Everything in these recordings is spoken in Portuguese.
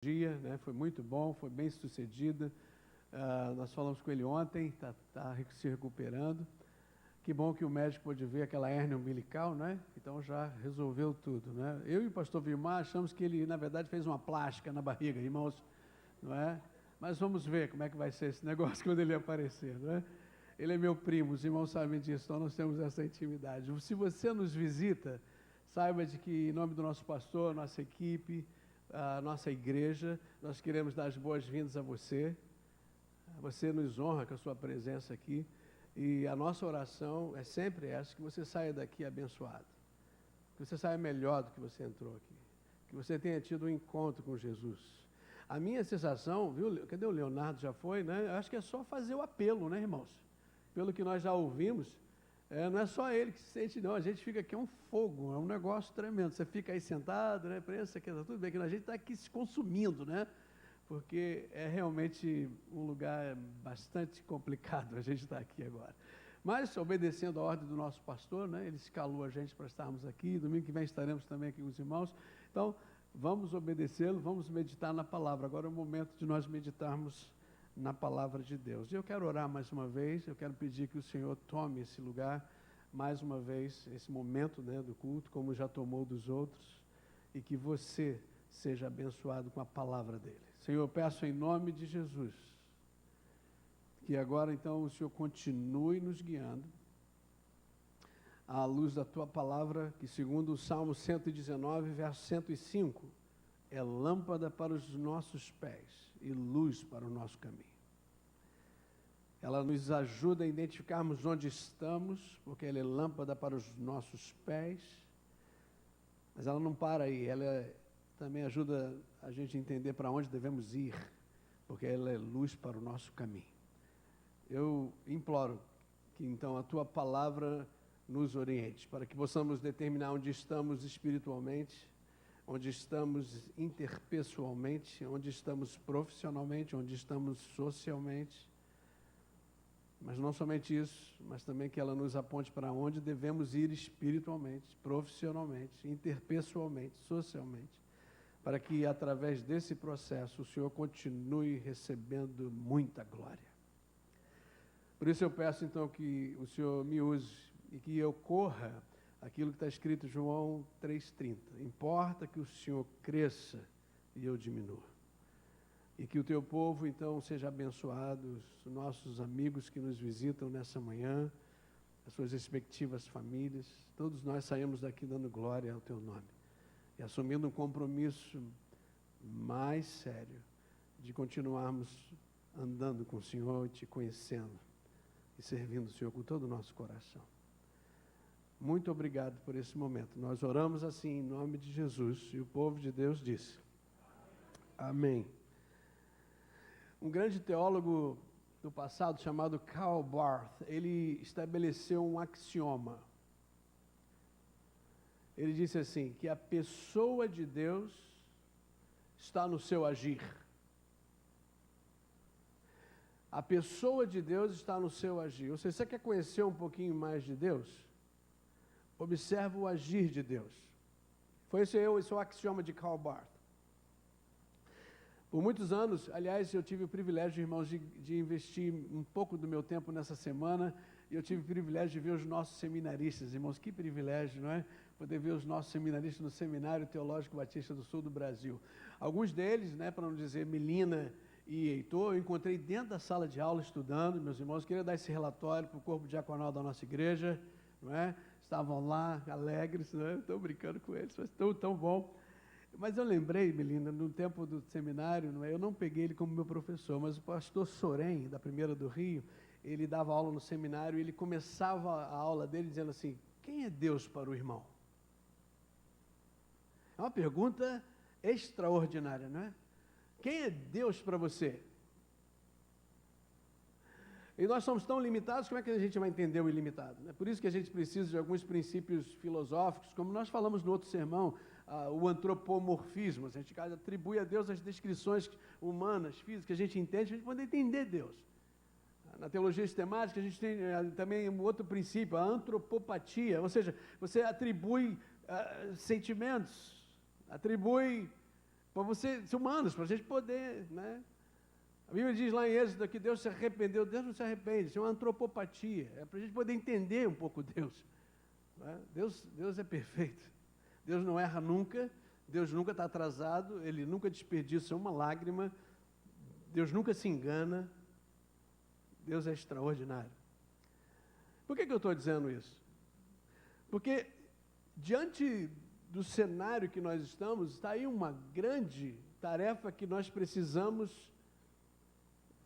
dia, né? Foi muito bom, foi bem sucedida. Nós falamos com ele ontem, está se recuperando. Que bom que o médico pôde ver aquela hérnia umbilical, né? Então já resolveu tudo, né? Eu e o pastor Vilmar achamos que ele, na verdade, fez uma plástica na barriga, irmãos, não é? Mas vamos ver como é que vai ser esse negócio quando ele aparecer, não é? Ele é meu primo, os irmãos sabem disso, então nós temos essa intimidade. Se você nos visita, saiba de que, em nome do nosso pastor, nossa equipe, a nossa igreja, nós queremos dar as boas-vindas a você. Você nos honra com a sua presença aqui. E a nossa oração é sempre essa, que você saia daqui abençoado. Que você saia melhor do que você entrou aqui. Que você tenha tido um encontro com Jesus. A minha sensação, viu? Cadê o Leonardo? Já foi, né? Eu acho que é só fazer o apelo, né, irmãos? Pelo que nós já ouvimos, não é só ele que se sente, não. A gente fica aqui, é um fogo, é um negócio tremendo. Você fica aí sentado, né? Pensa que está tudo bem, que a gente está aqui se consumindo, né? Porque é realmente um lugar bastante complicado a gente estar aqui agora. Mas, obedecendo a ordem do nosso pastor, né, ele escalou a gente para estarmos aqui. Domingo que vem estaremos também aqui com os irmãos. Então, vamos obedecê-lo, vamos meditar na palavra. Agora é o momento de nós meditarmos na palavra de Deus. Eu quero orar mais uma vez, eu quero pedir que o Senhor tome esse lugar, mais uma vez, esse momento, né, do culto, como já tomou dos outros, e que você seja abençoado com a palavra dele. Senhor, eu peço em nome de Jesus, que agora então o Senhor continue nos guiando, à luz da tua palavra, que segundo o Salmo 119, verso 105, é lâmpada para os nossos pés e luz para o nosso caminho. Ela nos ajuda a identificarmos onde estamos, porque ela é lâmpada para os nossos pés, mas ela não para aí, ela também ajuda a gente a entender para onde devemos ir, porque ela é luz para o nosso caminho. Eu imploro que então a tua palavra nos oriente, para que possamos determinar onde estamos espiritualmente, onde estamos interpessoalmente, onde estamos profissionalmente, onde estamos socialmente, mas não somente isso, mas também que ela nos aponte para onde devemos ir espiritualmente, profissionalmente, interpessoalmente, socialmente, para que através desse processo o Senhor continue recebendo muita glória. Por isso eu peço então que o Senhor me use e que eu corra aquilo que está escrito em João 3,30. Importa que o Senhor cresça e eu diminua. E que o teu povo então seja abençoado, os nossos amigos que nos visitam nessa manhã, as suas respectivas famílias, todos nós saímos daqui dando glória ao teu nome. E assumindo um compromisso mais sério de continuarmos andando com o Senhor e te conhecendo e servindo o Senhor com todo o nosso coração. Muito obrigado por esse momento. Nós oramos assim em nome de Jesus e o povo de Deus disse: Amém. Um grande teólogo do passado chamado Karl Barth, ele estabeleceu um axioma. Ele disse assim, que a pessoa de Deus está no seu agir. A pessoa de Deus está no seu agir. Ou seja, você quer conhecer um pouquinho mais de Deus? Observa o agir de Deus. Esse é o axioma de Karl Barth. Por muitos anos, aliás, eu tive o privilégio, irmãos, de investir um pouco do meu tempo nessa semana, e eu tive o privilégio de ver os nossos seminaristas, irmãos, que privilégio, não é? Poder ver os nossos seminaristas no Seminário Teológico Batista do Sul do Brasil. Alguns deles, né, para não dizer Melina e Heitor, eu encontrei dentro da sala de aula estudando, meus irmãos, queria dar esse relatório para o corpo diaconal da nossa igreja, não é? Estavam lá, alegres, não é? Estou brincando com eles, mas tão bom. Mas eu lembrei, Melina, no tempo do seminário, não é? Eu não peguei ele como meu professor, mas o pastor Sorém, da Primeira do Rio, ele dava aula no seminário e ele começava a aula dele dizendo assim: quem é Deus para o irmão? É uma pergunta extraordinária, não é? Quem é Deus para você? E nós somos tão limitados, como é que a gente vai entender o ilimitado? Né? Por isso que a gente precisa de alguns princípios filosóficos, como nós falamos no outro sermão, o antropomorfismo. A gente atribui a Deus as descrições humanas, físicas, que a gente entende, para a gente poder entender Deus. Na teologia sistemática, a gente tem também um outro princípio, a antropopatia, ou seja, você atribui sentimentos, atribui para você, humanos, para a gente poder, né? A Bíblia diz lá em Êxodo que Deus se arrependeu. Deus não se arrepende, isso é uma antropopatia. É para a gente poder entender um pouco Deus. Né? Deus é perfeito. Deus não erra nunca. Deus nunca está atrasado. Ele nunca desperdiça uma lágrima. Deus nunca se engana. Deus é extraordinário. Por que eu estou dizendo isso? Porque diante do cenário que nós estamos, está aí uma grande tarefa que nós precisamos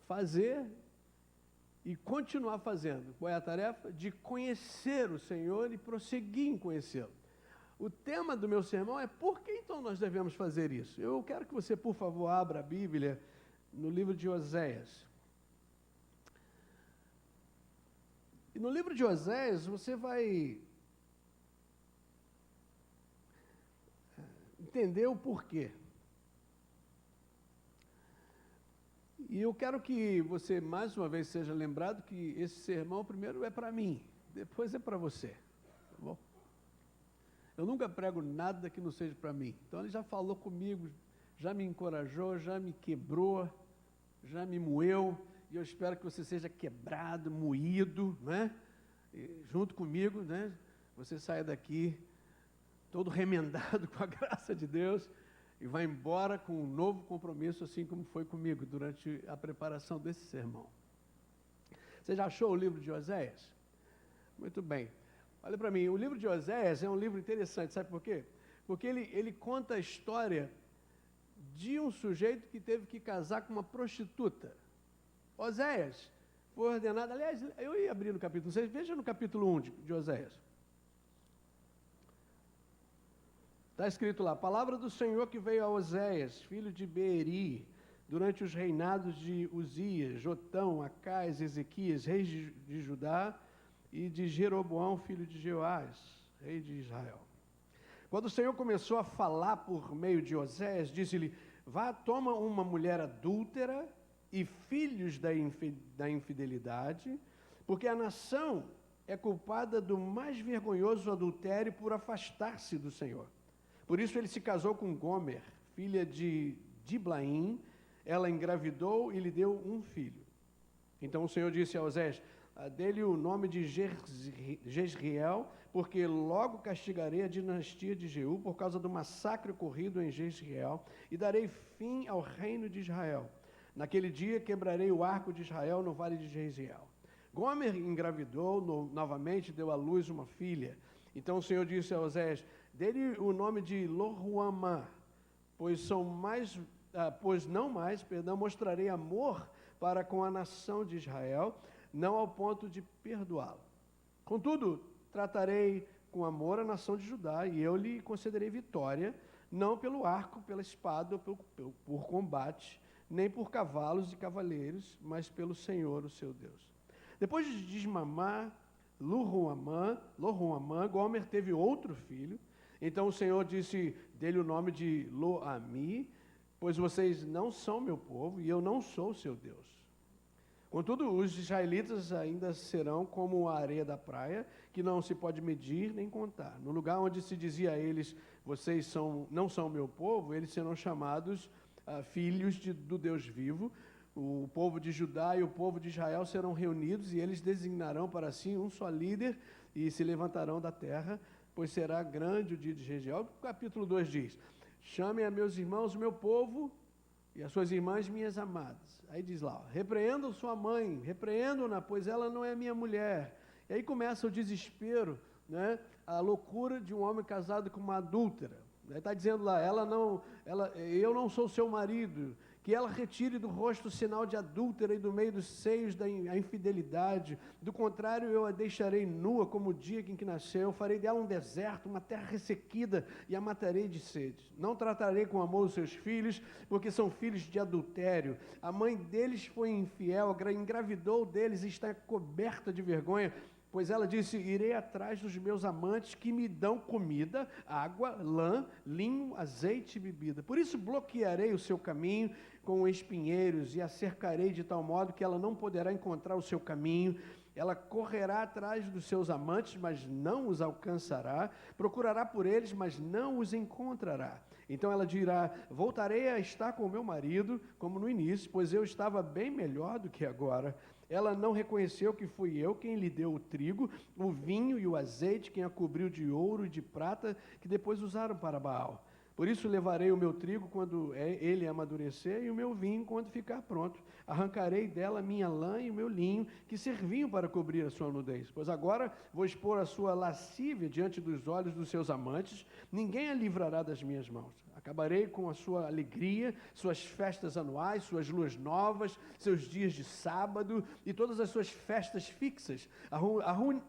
fazer e continuar fazendo. Qual é a tarefa? De conhecer o Senhor e prosseguir em conhecê-lo. O tema do meu sermão é por que então nós devemos fazer isso? Eu quero que você, por favor, abra a Bíblia no livro de Oséias. E no livro de Oséias você vai entender o porquê. E eu quero que você, mais uma vez, seja lembrado que esse sermão, primeiro, é para mim, depois é para você. Tá bom? Eu nunca prego nada que não seja para mim. Então, ele já falou comigo, já me encorajou, já me quebrou, já me moeu, e eu espero que você seja quebrado, moído, né? E, junto comigo, né? Você saia daqui todo remendado com a graça de Deus, e vai embora com um novo compromisso, assim como foi comigo durante a preparação desse sermão. Você já achou o livro de Oséias? Muito bem. Olha para mim, o livro de Oséias é um livro interessante, sabe por quê? Porque ele conta a história de um sujeito que teve que casar com uma prostituta. Oséias foi ordenado, aliás, eu ia abrir no capítulo 6, veja no capítulo 1 de Oséias. Está escrito lá, palavra do Senhor que veio a Oséias, filho de Beeri, durante os reinados de Uzias, Jotão, Acais, Ezequias, reis de Judá, e de Jeroboão, filho de Jeoás, rei de Israel. Quando o Senhor começou a falar por meio de Oséias, disse-lhe, vá, toma uma mulher adúltera e filhos da infidelidade, porque a nação é culpada do mais vergonhoso adultério por afastar-se do Senhor. Por isso ele se casou com Gomer, filha de Diblaim, ela engravidou e lhe deu um filho. Então o Senhor disse a Oséias, dê-lhe o nome de Jezreel, porque logo castigarei a dinastia de Jeú por causa do massacre ocorrido em Jezreel, e darei fim ao reino de Israel. Naquele dia quebrarei o arco de Israel no vale de Jezreel. Gomer engravidou novamente, deu à luz uma filha. Então o Senhor disse a Oséias, dê-lhe o nome de Lo-ruamá, pois não mais, mostrarei amor para com a nação de Israel, não ao ponto de perdoá-la. Contudo, tratarei com amor a nação de Judá, e eu lhe concederei vitória, não pelo arco, pela espada, por combate, nem por cavalos e cavaleiros, mas pelo Senhor, o seu Deus. Depois de desmamar Lo-ruamá, Gomer teve outro filho. Então o Senhor disse, dê-lhe o nome de Lo-ami, pois vocês não são meu povo e eu não sou seu Deus. Contudo, os israelitas ainda serão como a areia da praia, que não se pode medir nem contar. No lugar onde se dizia a eles, vocês não são meu povo, eles serão chamados filhos do Deus vivo. O povo de Judá e o povo de Israel serão reunidos e eles designarão para si um só líder e se levantarão da terra, pois será grande o dia de Jezreel. O capítulo 2 diz, chamem a meus irmãos, meu povo, e as suas irmãs, minhas amadas. Aí diz lá, repreendam sua mãe, repreendam-na, pois ela não é minha mulher. E aí começa o desespero, né? A loucura de um homem casado com uma adúltera. Está dizendo lá, eu não sou seu marido, que ela retire do rosto o sinal de adúltera e do meio dos seios da infidelidade. Do contrário, eu a deixarei nua como o dia em que nasceu, farei dela um deserto, uma terra ressequida, e a matarei de sede. Não tratarei com amor os seus filhos, porque são filhos de adultério. A mãe deles foi infiel, engravidou deles e está coberta de vergonha, pois ela disse, irei atrás dos meus amantes que me dão comida, água, lã, linho, azeite e bebida. Por isso bloquearei o seu caminho com espinheiros e a cercarei de tal modo que ela não poderá encontrar o seu caminho. Ela correrá atrás dos seus amantes, mas não os alcançará. Procurará por eles, mas não os encontrará. Então ela dirá: voltarei a estar com meu marido, como no início, pois eu estava bem melhor do que agora. Ela não reconheceu que fui eu quem lhe deu o trigo, o vinho e o azeite, quem a cobriu de ouro e de prata, que depois usaram para Baal. Por isso levarei o meu trigo quando ele amadurecer e o meu vinho quando ficar pronto. Arrancarei dela minha lã e o meu linho, que serviam para cobrir a sua nudez. Pois agora vou expor a sua lascívia diante dos olhos dos seus amantes, ninguém a livrará das minhas mãos. Acabarei com a sua alegria, suas festas anuais, suas luas novas, seus dias de sábado e todas as suas festas fixas.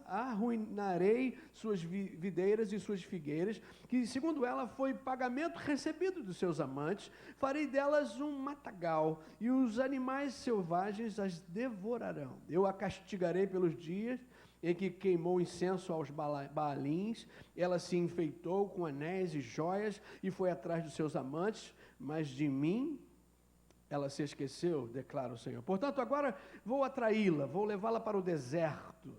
Arruinarei suas videiras e suas figueiras, que segundo ela foi pagamento recebido dos seus amantes. Farei delas um matagal e os animais selvagens as devorarão. Eu a castigarei pelos dias em que queimou incenso aos Baalins. Ela se enfeitou com anéis e joias e foi atrás dos seus amantes, mas de mim ela se esqueceu, declara o Senhor. Portanto, agora vou atraí-la, vou levá-la para o deserto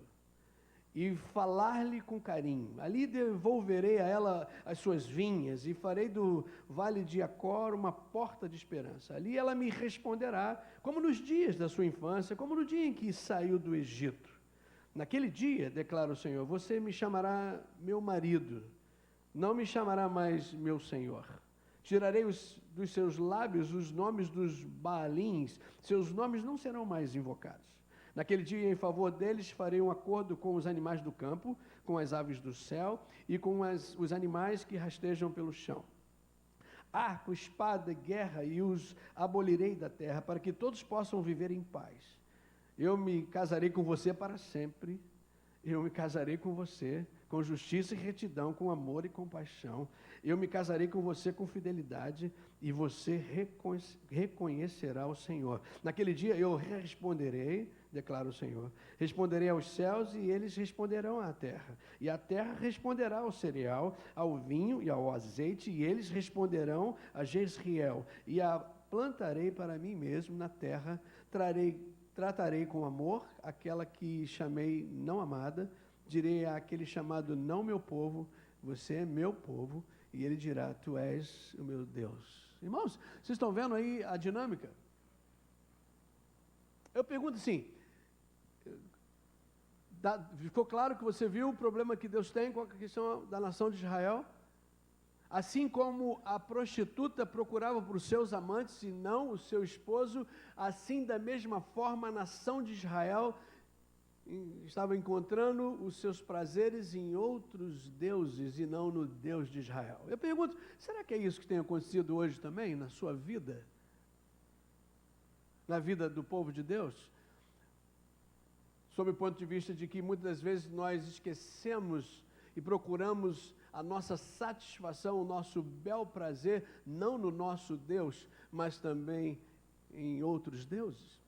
e falar-lhe com carinho. Ali devolverei a ela as suas vinhas e farei do vale de Acor uma porta de esperança. Ali ela me responderá, como nos dias da sua infância, como no dia em que saiu do Egito. Naquele dia, declara o Senhor, você me chamará meu marido, não me chamará mais meu Senhor. Tirarei dos seus lábios os nomes dos Baalins, seus nomes não serão mais invocados. Naquele dia, em favor deles, farei um acordo com os animais do campo, com as aves do céu e com os animais que rastejam pelo chão. Arco, espada, guerra, e os abolirei da terra, para que todos possam viver em paz. Eu me casarei com você para sempre, eu me casarei com você com justiça e retidão, com amor e compaixão. Eu me casarei com você com fidelidade e você reconhecerá o Senhor. Naquele dia eu responderei, declara o Senhor, responderei aos céus e eles responderão à terra. E a terra responderá ao cereal, ao vinho e ao azeite, e eles responderão a Jezreel. E a plantarei para mim mesmo na terra, tratarei com amor aquela que chamei não amada, direi àquele chamado não meu povo, você é meu povo, e ele dirá, tu és o meu Deus. Irmãos, vocês estão vendo aí a dinâmica? Eu pergunto assim, ficou claro que você viu o problema que Deus tem com a questão da nação de Israel? Assim como a prostituta procurava por seus amantes e não o seu esposo, assim da mesma forma a nação de Israel estava encontrando os seus prazeres em outros deuses e não no Deus de Israel. Eu pergunto, será que é isso que tem acontecido hoje também na sua vida? Na vida do povo de Deus? Sob o ponto de vista de que muitas das vezes nós esquecemos e procuramos a nossa satisfação, o nosso bel prazer, não no nosso Deus, mas também em outros deuses.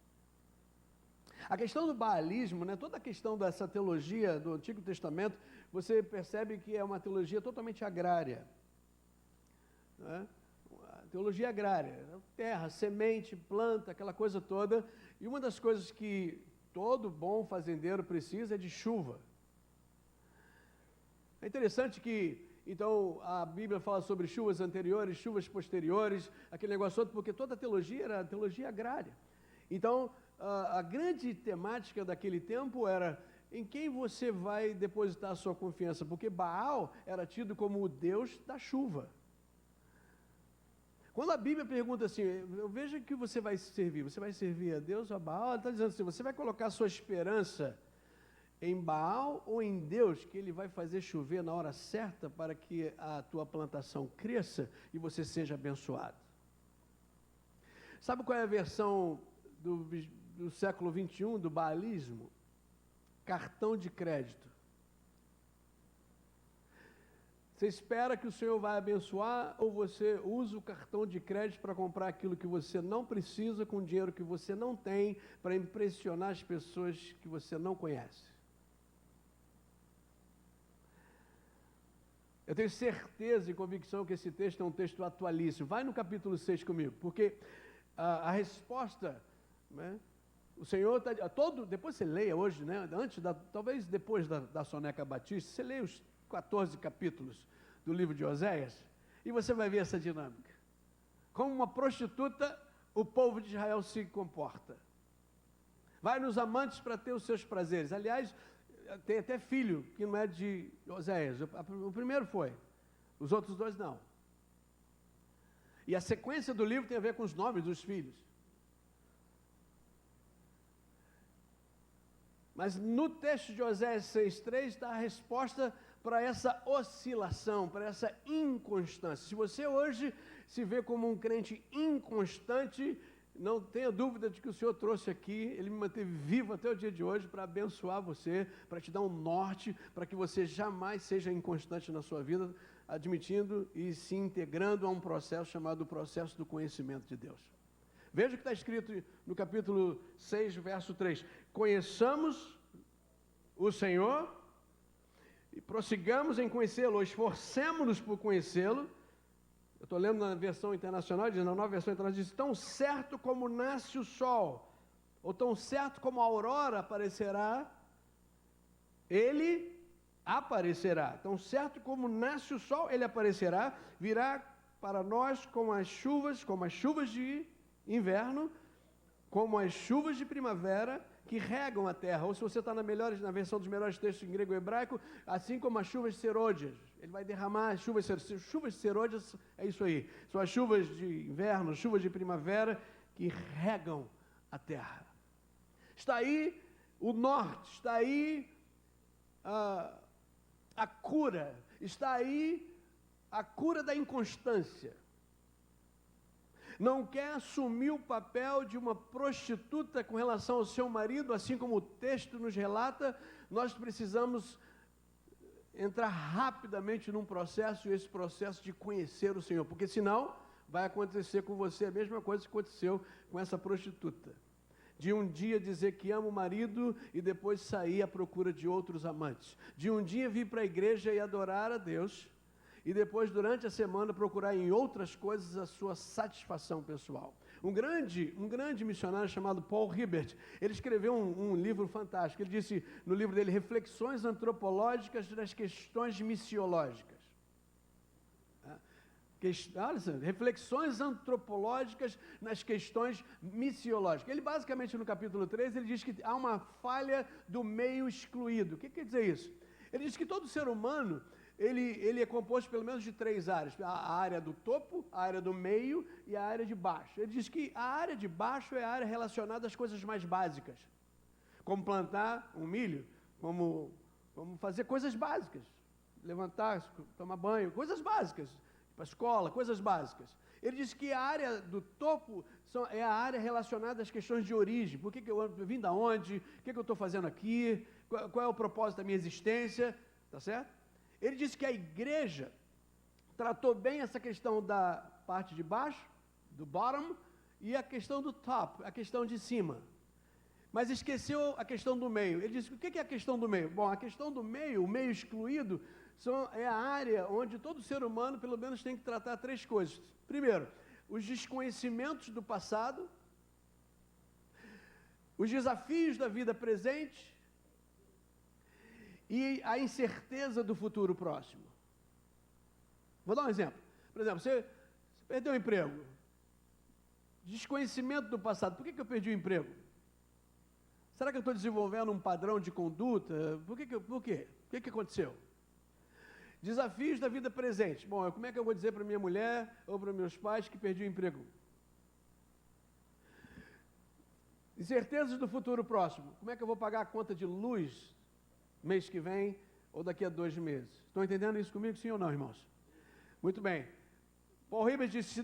A questão do baalismo, né, toda a questão dessa teologia do Antigo Testamento, você percebe que é uma teologia totalmente agrária. Né? A teologia agrária, terra, semente, planta, aquela coisa toda. E uma das coisas que todo bom fazendeiro precisa é de chuva. É interessante que, então, a Bíblia fala sobre chuvas anteriores, chuvas posteriores, aquele negócio todo, porque toda a teologia era a teologia agrária. Então, a grande temática daquele tempo era em quem você vai depositar a sua confiança, porque Baal era tido como o Deus da chuva. Quando a Bíblia pergunta assim, eu vejo que você vai servir a Deus ou a Baal, ela está dizendo assim, você vai colocar a sua esperança em Baal ou em Deus, que ele vai fazer chover na hora certa para que a tua plantação cresça e você seja abençoado. Sabe qual é a versão do século 21 do baalismo? Cartão de crédito. Você espera que o Senhor vai abençoar ou você usa o cartão de crédito para comprar aquilo que você não precisa com dinheiro que você não tem para impressionar as pessoas que você não conhece? Eu tenho certeza e convicção que esse texto é um texto atualíssimo. Vai no capítulo 6 comigo, porque a resposta, né, o Senhor está... Depois você leia hoje, né, talvez depois da Soneca Batista, você leia os 14 capítulos do livro de Oséias, E você vai ver essa dinâmica. Como uma prostituta, o povo de Israel se comporta. Vai nos amantes para ter os seus prazeres. Aliás, tem até filho que não é de Oséias. O primeiro foi, os outros dois não. E a sequência do livro tem a ver com os nomes dos filhos. Mas no texto de Oséias 6,3 está a resposta para essa oscilação, para essa inconstância. Se você hoje se vê como um crente inconstante, não tenha dúvida de que o Senhor trouxe aqui, Ele me manteve vivo até o dia de hoje para abençoar você, para te dar um norte, para que você jamais seja inconstante na sua vida, admitindo e se integrando a um processo chamado processo do conhecimento de Deus. Veja o que está escrito no capítulo 6, verso 3. Conheçamos o Senhor e prossigamos em conhecê-lo, esforcemos-nos por conhecê-lo. Eu estou lendo na versão internacional, diz, na nova versão internacional, diz, tão certo como nasce o sol, ou tão certo como a aurora aparecerá, ele aparecerá. Tão certo como nasce o sol, ele aparecerá, virá para nós como as chuvas de inverno, como as chuvas de primavera que regam a terra. Ou se você está na versão dos melhores textos em grego e hebraico, assim como as chuvas serôdias. Ele vai derramar as chuvas serôdias, é isso aí. São as chuvas de inverno, chuvas de primavera que regam a terra. Está aí o norte, está aí a cura, está aí a cura da inconstância. Não quer assumir o papel de uma prostituta com relação ao seu marido, assim como o texto nos relata, nós precisamos entrar rapidamente num processo, e esse processo de conhecer o Senhor, porque senão vai acontecer com você a mesma coisa que aconteceu com essa prostituta. De um dia dizer que ama o marido e depois sair à procura de outros amantes. De um dia vir para a igreja e adorar a Deus, e depois, durante a semana, procurar em outras coisas a sua satisfação pessoal. Um grande missionário chamado Paul Hibbert, ele escreveu um livro fantástico. Ele disse no livro dele, Reflexões Antropológicas das Questões Missiológicas. Reflexões antropológicas nas questões missiológicas. Ele basicamente, no capítulo 3, ele diz que há uma falha do meio excluído. O que quer dizer isso? Ele diz que todo ser humano, ele é composto pelo menos de 3 áreas, a área do topo, a área do meio e a área de baixo. Ele diz que a área de baixo é a área relacionada às coisas mais básicas, como plantar um milho, como fazer coisas básicas, levantar, tomar banho, coisas básicas, ir para a escola, coisas básicas. Ele diz que a área do topo é a área relacionada às questões de origem, por que eu vim da onde, o que eu estou fazendo aqui, qual é o propósito da minha existência, tá certo? Ele disse que a igreja tratou bem essa questão da parte de baixo, do bottom, e a questão do top, a questão de cima. Mas esqueceu a questão do meio. Ele disse, o que é a questão do meio? Bom, a questão do meio, o meio excluído, é a área onde todo ser humano, pelo menos, tem que tratar 3 coisas. Primeiro, os desconhecimentos do passado, os desafios da vida presente, e a incerteza do futuro próximo. Vou dar um exemplo. Por exemplo, você perdeu o emprego. Desconhecimento do passado. Por que eu perdi o emprego? Será que eu estou desenvolvendo um padrão de conduta? Por quê? O que aconteceu? Desafios da vida presente. Bom, como é que eu vou dizer para minha mulher ou para meus pais que perdi o emprego? Incertezas do futuro próximo. Como é que eu vou pagar a conta de luz mês que vem ou daqui a 2 meses? Estão entendendo isso comigo, sim ou não, irmãos? Muito bem. Paul Hibbert disse,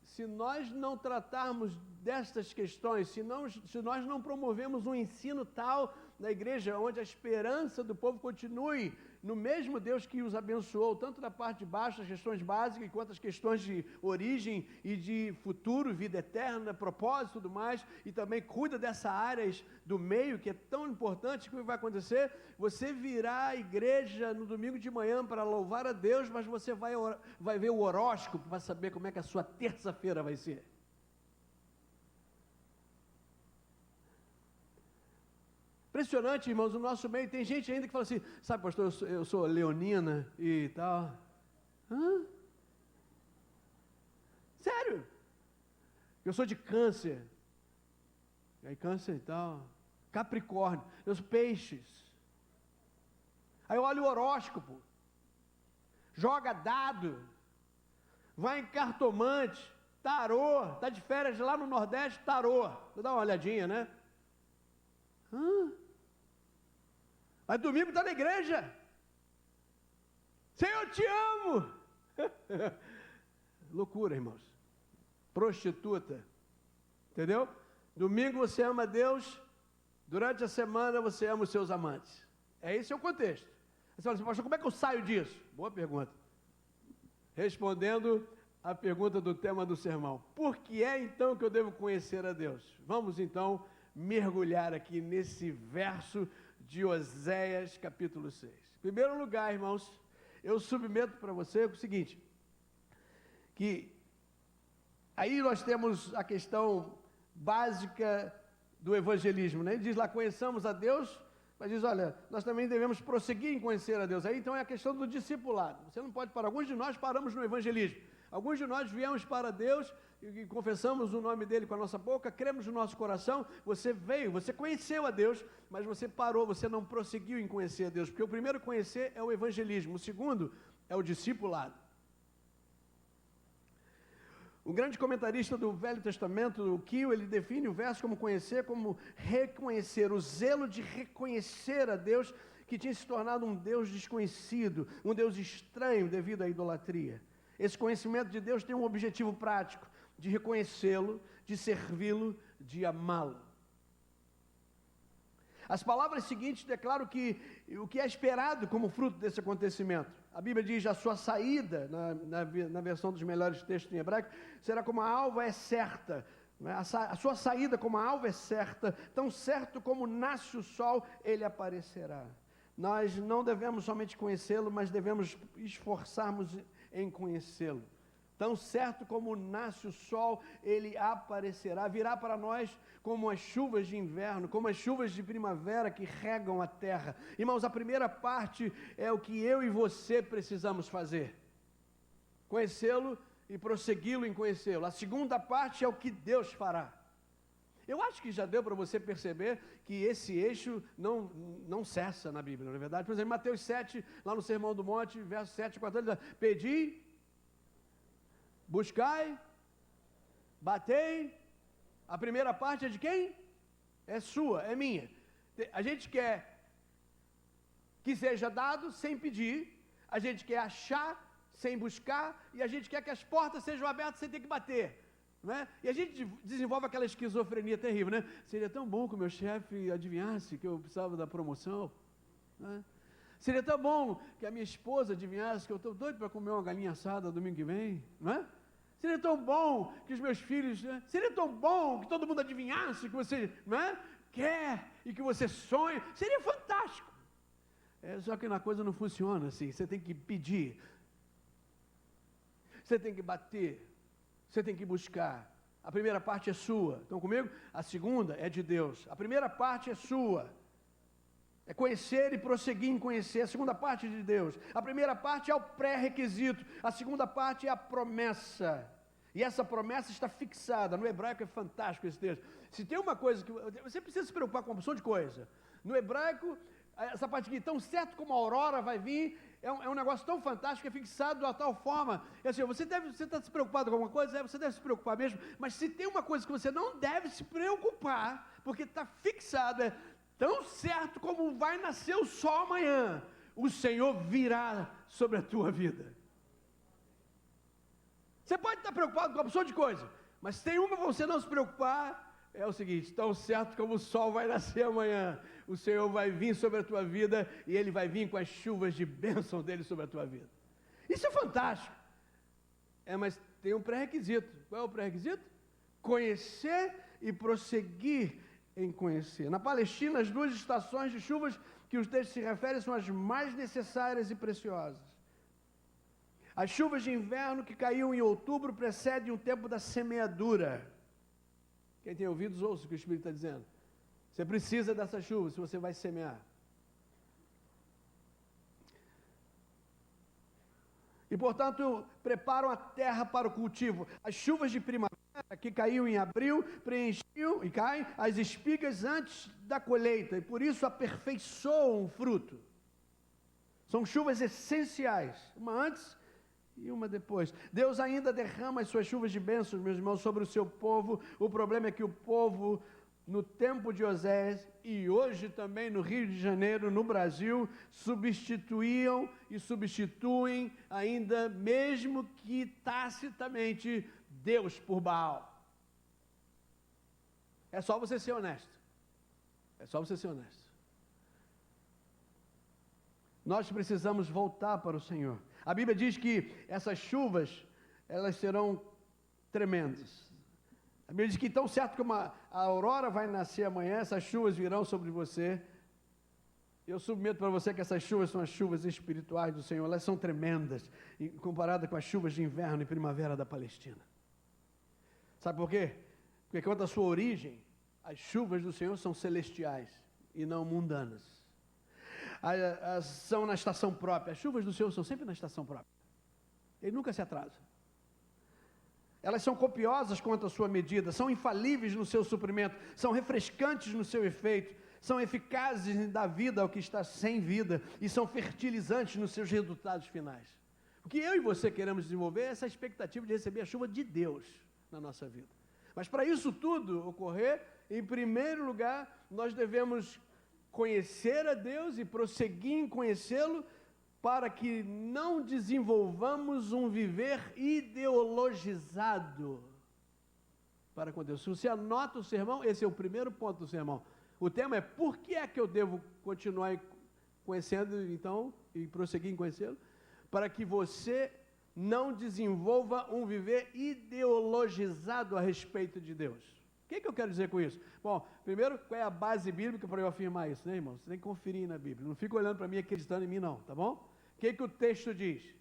se nós não tratarmos destas questões, se nós não promovemos um ensino tal na igreja, onde a esperança do povo continue no mesmo Deus que os abençoou, tanto da parte de baixo, as questões básicas, quanto as questões de origem e de futuro, vida eterna, propósito e tudo mais, e também cuida dessa área do meio, que é tão importante. O que vai acontecer? Você virá à igreja no domingo de manhã para louvar a Deus, mas você vai ver o horóscopo para saber como é que a sua terça-feira vai ser. Impressionante, irmãos, no nosso meio tem gente ainda que fala assim, sabe, pastor, eu sou leonina e tal. Hã? Eu sou de Câncer. E aí, Câncer e tal. Capricórnio, os peixes. Aí eu olho o horóscopo. Joga dado. Vai em cartomante. Tarô. Está de férias lá no Nordeste, tarô. Vou dar uma olhadinha, né? Aí domingo está na igreja. Senhor, eu te amo. Loucura, irmãos. Prostituta. Entendeu? Domingo você ama Deus, durante a semana você ama os seus amantes. Esse é o contexto. Você fala assim, pastor, como é que eu saio disso? Boa pergunta. Respondendo a pergunta do tema do sermão. Por que é então que eu devo conhecer a Deus? Vamos então mergulhar aqui nesse verso de Oséias capítulo 6. Em primeiro lugar, irmãos, eu submeto para você o seguinte, que aí nós temos a questão básica do evangelismo, né? Ele diz lá, conheçamos a Deus, mas diz, olha, nós também devemos prosseguir em conhecer a Deus. Aí então é a questão do discipulado. Você não pode parar. Alguns de nós paramos no evangelismo. Alguns de nós viemos para Deus e confessamos o nome dele com a nossa boca, cremos no nosso coração, você veio, você conheceu a Deus, mas você parou, você não prosseguiu em conhecer a Deus, porque o primeiro conhecer é o evangelismo, o segundo é o discipulado. O grande comentarista do Velho Testamento, o Kio, ele define o verso como conhecer, como reconhecer, o zelo de reconhecer a Deus, que tinha se tornado um Deus desconhecido, um Deus estranho devido à idolatria. Esse conhecimento de Deus tem um objetivo prático, de reconhecê-lo, de servi-lo, de amá-lo. As palavras seguintes declaram que o que é esperado como fruto desse acontecimento. A Bíblia diz, a sua saída, na versão dos melhores textos em hebraico, será como a alva é certa. A sua saída como a alva é certa, tão certo como nasce o sol, ele aparecerá. Nós não devemos somente conhecê-lo, mas devemos esforçarmos em conhecê-lo. Tão certo como nasce o sol, ele aparecerá, virá para nós como as chuvas de inverno, como as chuvas de primavera que regam a terra. Irmãos, a primeira parte é o que eu e você precisamos fazer. Conhecê-lo e prossegui-lo em conhecê-lo. A segunda parte é o que Deus fará. Eu acho que já deu para você perceber que esse eixo não cessa na Bíblia, não é verdade? Por exemplo, em Mateus 7, lá no Sermão do Monte, verso 7 e 14, ele diz, pedi, buscai, batei. A primeira parte é de quem? É sua, é minha. A gente quer que seja dado sem pedir, a gente quer achar sem buscar, e a gente quer que as portas sejam abertas sem ter que bater. Não é? E a gente desenvolve aquela esquizofrenia terrível, né? Seria tão bom que o meu chefe adivinhasse que eu precisava da promoção. Né? Seria tão bom que a minha esposa adivinhasse que eu estou doido para comer uma galinha assada domingo que vem. Não é? Seria tão bom que os meus filhos... Né? Seria tão bom que todo mundo adivinhasse que você quer e que você sonha. Seria fantástico. Só que a coisa não funciona assim. Você tem que pedir. Você tem que bater. Você tem que buscar. A primeira parte é sua. Estão comigo? A segunda é de Deus. A primeira parte é sua. É conhecer e prosseguir em conhecer. A segunda parte é de Deus. A primeira parte é o pré-requisito. A segunda parte é a promessa. E essa promessa está fixada. No hebraico é fantástico esse texto. Se tem uma coisa que... Você precisa se preocupar com uma opção de coisa. No hebraico, essa parte aqui, tão certo como a aurora vai vir... É um negócio tão fantástico, é fixado de tal forma. É assim, você está se preocupado com alguma coisa? Você deve se preocupar mesmo. Mas se tem uma coisa que você não deve se preocupar, porque está fixado, é tão certo como vai nascer o sol amanhã, o Senhor virá sobre a tua vida. Você pode estar preocupado com uma opção de coisa, mas tem uma para você não se preocupar. É o seguinte, tão certo como o sol vai nascer amanhã, o Senhor vai vir sobre a tua vida e Ele vai vir com as chuvas de bênção dEle sobre a tua vida. Isso é fantástico. Mas tem um pré-requisito. Qual é o pré-requisito? Conhecer e prosseguir em conhecer. Na Palestina, as duas estações de chuvas que os textos se referem são as mais necessárias e preciosas. As chuvas de inverno que caíam em outubro precedem o tempo da semeadura. Quem tem ouvidos, ouça o que o Espírito está dizendo. Você precisa dessa chuva se você vai semear. E, portanto, preparam a terra para o cultivo. As chuvas de primavera que caíam em abril preenchiam e caem as espigas antes da colheita, e por isso aperfeiçoam o fruto. São chuvas essenciais, uma antes e uma depois. Deus ainda derrama as suas chuvas de bênçãos, meus irmãos, sobre o seu povo. O problema é que o povo, no tempo de Osés e hoje também no Rio de Janeiro, no Brasil, substituíam e substituem ainda, mesmo que tacitamente, Deus por Baal. É só você ser honesto. É só você ser honesto. Nós precisamos voltar para o Senhor. A Bíblia diz que essas chuvas, elas serão tremendas. A Bíblia diz que tão certo como a aurora vai nascer amanhã, essas chuvas virão sobre você. Eu submeto para você que essas chuvas são as chuvas espirituais do Senhor. Elas são tremendas, comparada com as chuvas de inverno e primavera da Palestina. Sabe por quê? Porque quanto à sua origem, as chuvas do Senhor são celestiais e não mundanas. São na estação própria. As chuvas do Senhor são sempre na estação própria. Ele nunca se atrasa. Elas são copiosas quanto à sua medida, são infalíveis no seu suprimento, são refrescantes no seu efeito, são eficazes em dar vida ao que está sem vida e são fertilizantes nos seus resultados finais. O que eu e você queremos desenvolver é essa expectativa de receber a chuva de Deus na nossa vida. Mas para isso tudo ocorrer, em primeiro lugar, nós devemos conhecer a Deus e prosseguir em conhecê-lo, para que não desenvolvamos um viver ideologizado para com Deus. Se você anota o sermão, esse é o primeiro ponto do sermão. O tema é: por que é que eu devo continuar conhecendo, então, e prosseguir em conhecê-lo? Para que você não desenvolva um viver ideologizado a respeito de Deus. O que eu quero dizer com isso? Bom, primeiro, qual é a base bíblica para eu afirmar isso, né, irmão? Você tem que conferir na Bíblia. Não fica olhando para mim acreditando em mim, não, tá bom? O que o texto diz?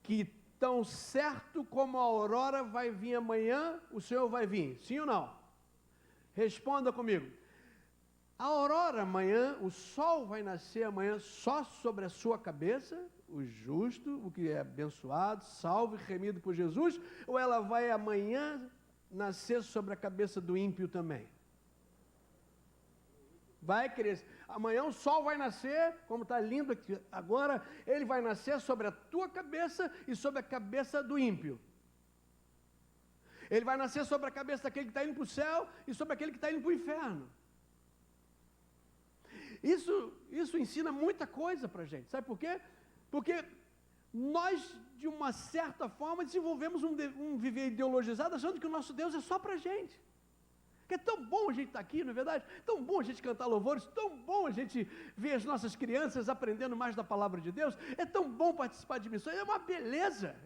Que tão certo como a aurora vai vir amanhã, o Senhor vai vir. Sim ou não? Responda comigo. A aurora amanhã, o sol vai nascer amanhã só sobre a sua cabeça, o justo, o que é abençoado, salvo e remido por Jesus, ou ela vai amanhã nascer sobre a cabeça do ímpio também? Vai crescer. Amanhã o sol vai nascer, como está lindo aqui agora, ele vai nascer sobre a tua cabeça e sobre a cabeça do ímpio. Ele vai nascer sobre a cabeça daquele que está indo para o céu e sobre aquele que está indo para o inferno. Isso ensina muita coisa para a gente. Sabe por quê? Porque nós, de uma certa forma, desenvolvemos um viver ideologizado, achando que o nosso Deus é só para a gente. Que é tão bom a gente estar aqui, não é verdade? Tão bom a gente cantar louvores, tão bom a gente ver as nossas crianças aprendendo mais da palavra de Deus, é tão bom participar de missões, é uma beleza,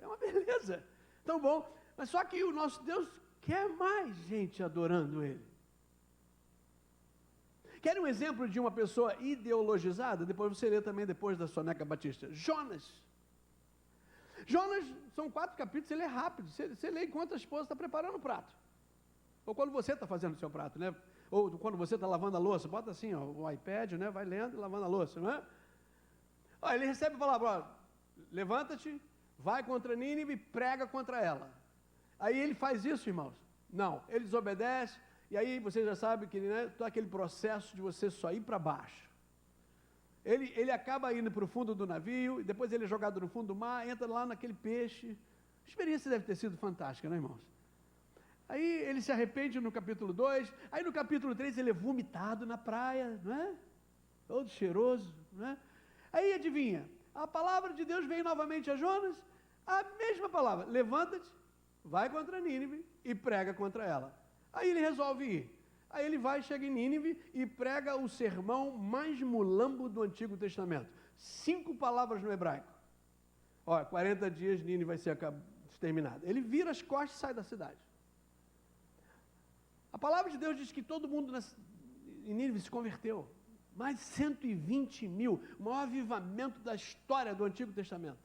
tão bom. Mas só que o nosso Deus quer mais gente adorando Ele. Quer um exemplo de uma pessoa ideologizada? Depois você lê também, depois da Soneca Batista. Jonas, são 4 capítulos, ele é rápido, você lê enquanto a esposa está preparando o prato. Ou quando você está fazendo o seu prato, né? Ou quando você está lavando a louça, bota assim, ó, o iPad, né? Vai lendo e lavando a louça, não é? Ó, ele recebe a palavra: ó, levanta-te, vai contra Nínive e prega contra ela. Aí ele faz isso, irmãos? Não, ele desobedece, e aí você já sabe que, né, todo aquele processo de você só ir para baixo. Ele acaba indo para o fundo do navio, e depois ele é jogado no fundo do mar, entra lá naquele peixe. A experiência deve ter sido fantástica, né, irmãos? Aí ele se arrepende no capítulo 2, aí no capítulo 3 ele é vomitado na praia, não é? Todo cheiroso, não é? Aí adivinha, a palavra de Deus vem novamente a Jonas, a mesma palavra: levanta-te, vai contra Nínive e prega contra ela. Aí ele resolve ir. Aí ele vai, chega em Nínive e prega o sermão mais mulambo do Antigo Testamento. 5 palavras no hebraico. Olha, 40 dias Nínive vai ser exterminada. Ele vira as costas e sai da cidade. A palavra de Deus diz que todo mundo em Nínive se converteu. Mais de 120 mil, o maior avivamento da história do Antigo Testamento.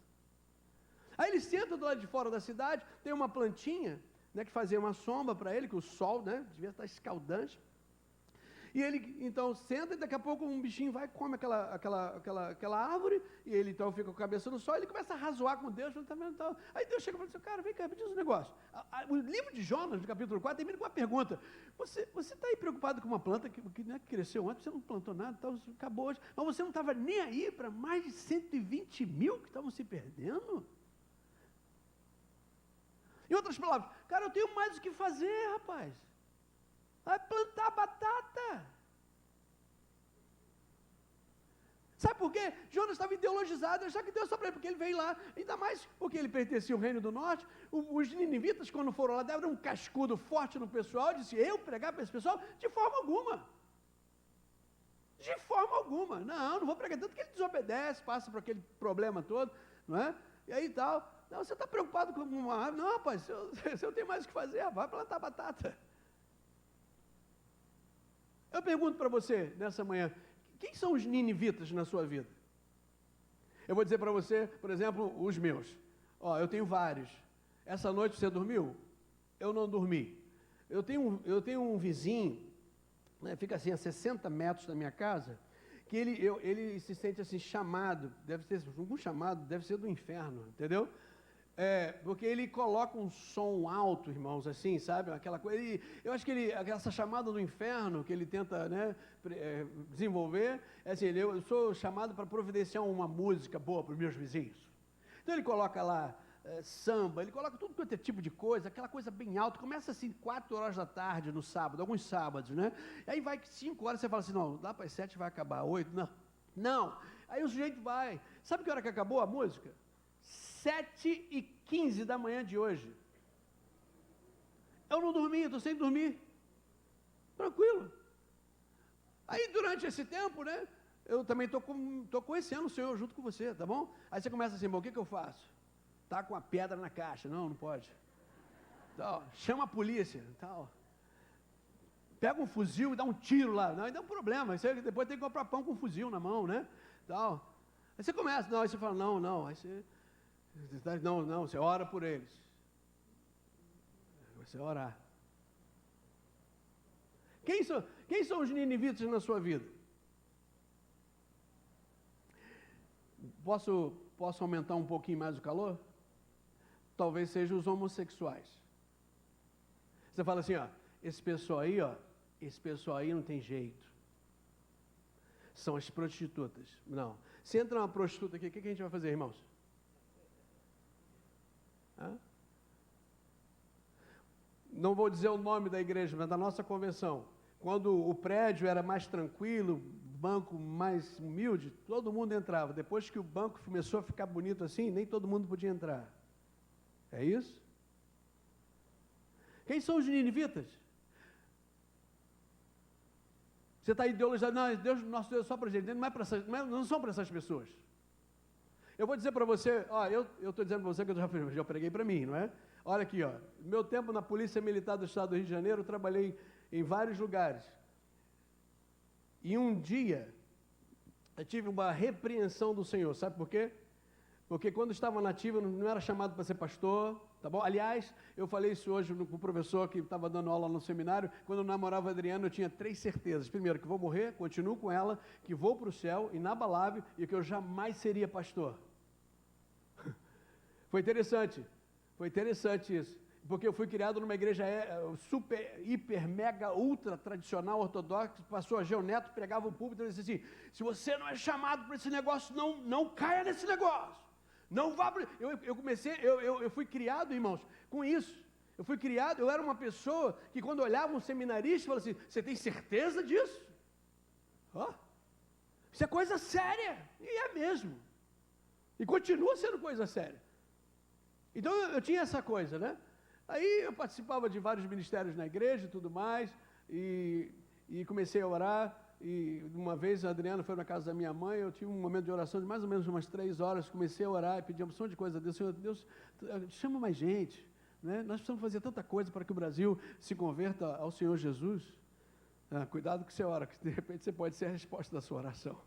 Aí ele senta do lado de fora da cidade, tem uma plantinha, né, que fazia uma sombra para ele, que o sol, né, devia estar escaldante. E ele, então, senta e daqui a pouco um bichinho vai e come aquela árvore, e ele, então, fica com a cabeça no sol, e ele começa a razoar com Deus, tá vendo, então. Aí Deus chega e fala assim, cara, vem cá, me diz um negócio. O livro de Jonas, no capítulo 4, termina com uma pergunta. Você está aí preocupado com uma planta que cresceu antes, você não plantou nada, então, acabou hoje, mas você não estava nem aí para mais de 120 mil que estavam se perdendo? Em outras palavras, cara, eu tenho mais o que fazer, rapaz. Vai plantar batata. Sabe por quê? Jonas estava ideologizado, achava que Deus só para ele, porque ele veio lá, ainda mais porque ele pertencia ao reino do norte. Os ninivitas, quando foram lá, deram um cascudo forte no pessoal, disse, eu pregar para esse pessoal? De forma alguma. De forma alguma. Não vou pregar, tanto que ele desobedece, passa por aquele problema todo, não é? E aí tal. Não, você está preocupado com uma árvore? Não, rapaz, se eu tenho mais o que fazer, vai plantar batata. Eu pergunto para você, nessa manhã, quem são os ninivitas na sua vida? Eu vou dizer para você, por exemplo, os meus. Ó, eu tenho vários. Essa noite você dormiu? Eu não dormi. Eu tenho um vizinho, né, fica assim a 60 metros da minha casa, que ele se sente assim chamado, deve ser algum chamado, deve ser do inferno, entendeu? Porque ele coloca um som alto, irmãos, assim, sabe? Aquela coisa. Eu acho que essa chamada do inferno que ele tenta, né, desenvolver, é assim, eu sou chamado para providenciar uma música boa para os meus vizinhos. Então ele coloca lá samba, ele coloca tudo quanto é tipo de coisa, aquela coisa bem alta, começa assim 4 horas da tarde no sábado, alguns sábados, né? E aí vai que 5 horas você fala assim, não, lá para as 7 vai acabar, 8, não. Aí o sujeito vai. Sabe que hora que acabou a música? 7h15 da manhã de hoje. Eu não dormi, estou sem dormir. Tranquilo. Aí durante esse tempo, né? Eu também estou conhecendo o Senhor junto com você, tá bom? Aí você começa assim, bom, o que eu faço? Tá com a pedra na caixa. Não pode. Tal. Chama a polícia. Tal. Pega um fuzil e dá um tiro lá. Não, aí dá um problema. Você depois tem que comprar pão com um fuzil na mão, né? Tal. Aí você começa, aí você fala, não. Aí você... Não, você ora por eles. Você orar. Quem são os ninivitas na sua vida? Posso aumentar um pouquinho mais o calor? Talvez sejam os homossexuais. Você fala assim, ó, esse pessoal aí não tem jeito. São as prostitutas. Não. Se entra uma prostituta aqui, o que a gente vai fazer, irmãos? Não vou dizer o nome da igreja, mas da nossa convenção. Quando o prédio era mais tranquilo, banco mais humilde, todo mundo entrava. Depois que o banco começou a ficar bonito assim, nem todo mundo podia entrar. É isso? Quem são os ninivitas? Você está ideologizado, não, nosso Deus é só para a gente, não são para essas pessoas. Eu vou dizer para você, ó, eu estou dizendo para você que eu já preguei para mim, não é? Olha aqui, ó, meu tempo na Polícia Militar do Estado do Rio de Janeiro, eu trabalhei em vários lugares. E um dia, eu tive uma repreensão do Senhor, sabe por quê? Porque quando estava na ativa, eu não era chamado para ser pastor, tá bom? Aliás, eu falei isso hoje com o professor que estava dando aula no seminário, quando eu namorava a Adriana, eu tinha 3 certezas. Primeiro, que vou morrer, continuo com ela, que vou para o céu, inabalável, e que eu jamais seria pastor. Foi interessante isso, porque eu fui criado numa igreja super, hiper, mega, ultra tradicional, ortodoxa. O pastor Geo Neto pregava o púlpito e disse assim, se você não é chamado para esse negócio, não caia nesse negócio. Não vá para... Eu fui criado, irmãos, com isso. Eu era uma pessoa que quando olhava um seminarista, falava assim, você tem certeza disso? Isso é coisa séria. E é mesmo. E continua sendo coisa séria. Então eu tinha essa coisa, né? Aí eu participava de vários ministérios na igreja e tudo mais, e comecei a orar. E uma vez a Adriana foi na casa da minha mãe, eu tive um momento de oração de mais ou menos umas 3 horas, comecei a orar e pedir uma opção de coisa a Deus. Senhor, Deus, chama mais gente, né? Nós precisamos fazer tanta coisa para que o Brasil se converta ao Senhor Jesus. Cuidado que você ora, que de repente você pode ser a resposta da sua oração.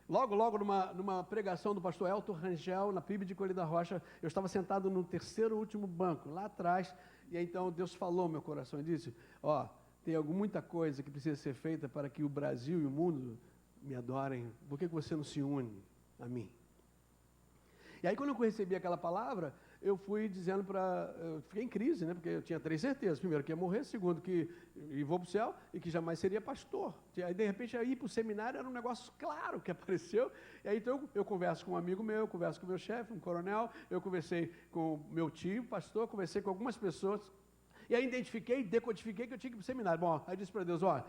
Logo numa pregação do pastor Elton Rangel, na PIB de Coelho da Rocha, eu estava sentado no 3º último banco, lá atrás, e aí então Deus falou no meu coração e disse, tem muita coisa que precisa ser feita para que o Brasil e o mundo me adorem. Por que você não se une a mim? E aí, quando eu recebi aquela palavra, eu fui dizendo eu fiquei em crise, né? Porque eu tinha 3 certezas. Primeiro, que ia morrer. Segundo, que vou para o céu e que jamais seria pastor. Aí, de repente, ir para o seminário era um negócio claro que apareceu. E aí, então, eu converso com um amigo meu, eu converso com o meu chefe, um coronel, eu conversei com o meu tio, pastor, conversei com algumas pessoas. E aí, identifiquei, decodifiquei que eu tinha que ir para o seminário. Bom, aí eu disse para Deus, a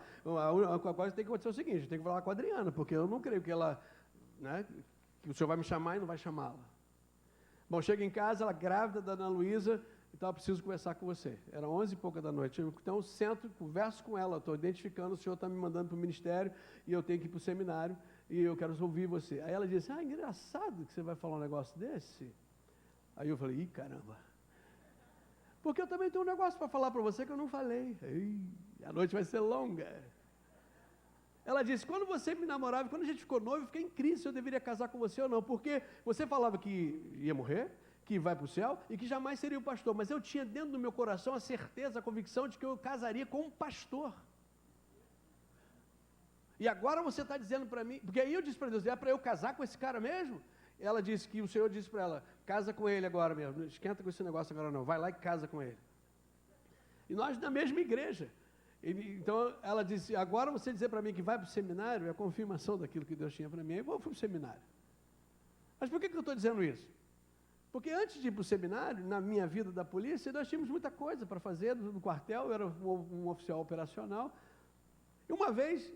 única coisa que tem que acontecer é o seguinte, eu tenho que falar com a Adriana, porque eu não creio que ela, né, que o senhor vai me chamar e não vai chamá-la. Bom, chego em casa, ela grávida da Ana Luísa, então eu preciso conversar com você. Era 11 e pouca da noite. Então eu sento, converso com ela, estou identificando, o senhor está me mandando para o ministério e eu tenho que ir para o seminário e eu quero ouvir você. Aí ela disse, engraçado que você vai falar um negócio desse. Aí eu falei, caramba. Porque eu também tenho um negócio para falar para você que eu não falei. A noite vai ser longa. Ela disse, quando você me namorava, quando a gente ficou noivo, eu fiquei em crise se eu deveria casar com você ou não, porque você falava que ia morrer, que vai para o céu e que jamais seria o pastor, mas eu tinha dentro do meu coração a certeza, a convicção de que eu casaria com um pastor. E agora você está dizendo para mim, porque aí eu disse para Deus, é para eu casar com esse cara mesmo? Ela disse que o Senhor disse para ela, casa com ele agora mesmo, não esquenta com esse negócio agora não, vai lá e casa com ele. E nós na mesma igreja. Então, ela disse, agora você dizer para mim que vai para o seminário, é a confirmação daquilo que Deus tinha para mim, eu vou para o seminário. Mas por que eu estou dizendo isso? Porque antes de ir para o seminário, na minha vida da polícia, nós tínhamos muita coisa para fazer no quartel, eu era um oficial operacional. E uma vez,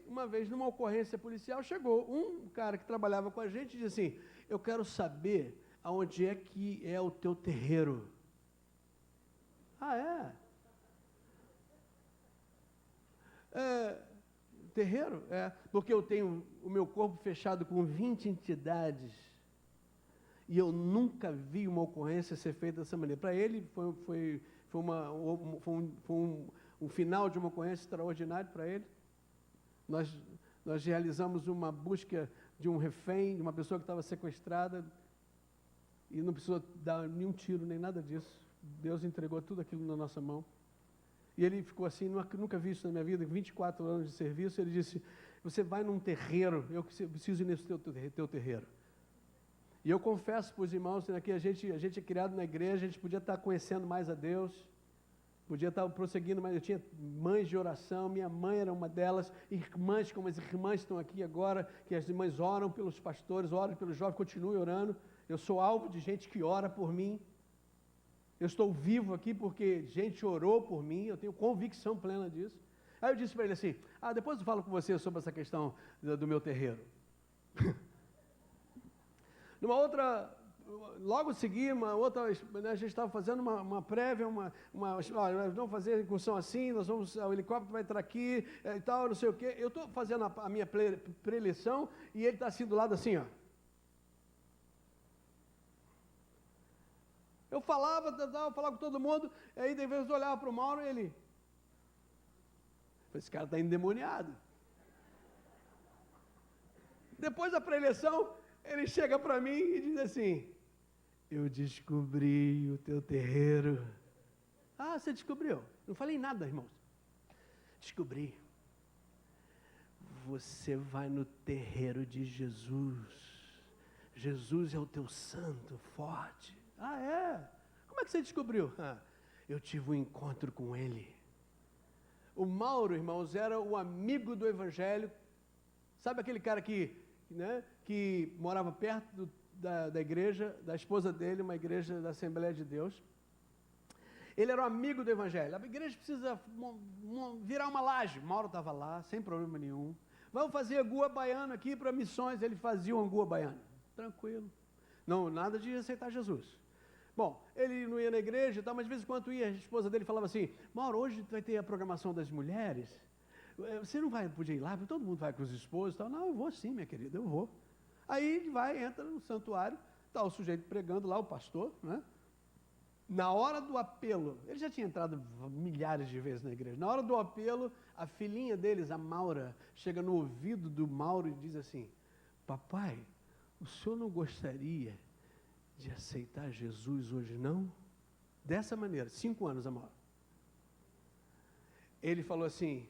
numa ocorrência policial, chegou um cara que trabalhava com a gente e disse assim, eu quero saber aonde é que é o teu terreiro. Ah, é? Terreiro? Porque eu tenho o meu corpo fechado com 20 entidades e eu nunca vi uma ocorrência ser feita dessa maneira. Para ele, foi um final de uma ocorrência extraordinário para ele. Nós realizamos uma busca de um refém, de uma pessoa que estava sequestrada e não precisou dar nenhum tiro, nem nada disso. Deus entregou tudo aquilo na nossa mão. E ele ficou assim, nunca vi isso na minha vida, 24 anos de serviço, ele disse, você vai num terreiro, eu preciso ir nesse teu terreiro. E eu confesso para os irmãos, que a gente é criado na igreja, a gente podia estar conhecendo mais a Deus, podia estar prosseguindo, mas eu tinha mães de oração, minha mãe era uma delas, irmãs como as irmãs estão aqui agora, que as irmãs oram pelos pastores, oram pelos jovens, continuem orando, eu sou alvo de gente que ora por mim, eu estou vivo aqui porque gente orou por mim, eu tenho convicção plena disso. Aí eu disse para ele assim, depois eu falo com você sobre essa questão do meu terreiro. Numa outra, logo a seguir, a gente estava fazendo uma prévia, olha, nós vamos fazer a incursão assim, o helicóptero vai entrar aqui e tal, não sei o quê. Eu estou fazendo a minha preleção e ele está assim do lado assim, ó. Eu falava com todo mundo, aí de vez eu olhava para o Mauro e ele... Esse cara está endemoniado. Depois da preleção, ele chega para mim e diz assim, eu descobri o teu terreiro. Você descobriu? Não falei nada, irmãos. Descobri. Você vai no terreiro de Jesus. Jesus é o teu santo forte. É? Como é que você descobriu? Eu tive um encontro com ele. O Mauro, irmãos, era o amigo do Evangelho. Sabe aquele cara que morava perto da igreja, da esposa dele, uma igreja da Assembleia de Deus. Ele era um amigo do Evangelho. A igreja precisa virar uma laje. Mauro estava lá, sem problema nenhum. Vamos fazer angu baiano aqui para missões. Ele fazia um angu baiano. Tranquilo. Não, nada de aceitar Jesus. Bom, ele não ia na igreja e tal, mas de vez em quando ia, a esposa dele falava assim, Mauro, hoje vai ter a programação das mulheres, você não vai poder ir lá, porque todo mundo vai com os esposos e tal. Não, eu vou sim, minha querida, eu vou. Aí ele vai, entra no santuário, está o sujeito pregando lá, o pastor, né? Na hora do apelo, ele já tinha entrado milhares de vezes na igreja, na hora do apelo, a filhinha deles, a Maura, chega no ouvido do Mauro e diz assim, papai, o senhor não gostaria de aceitar Jesus hoje, não? Dessa maneira, 5 anos, Maura. ele falou assim,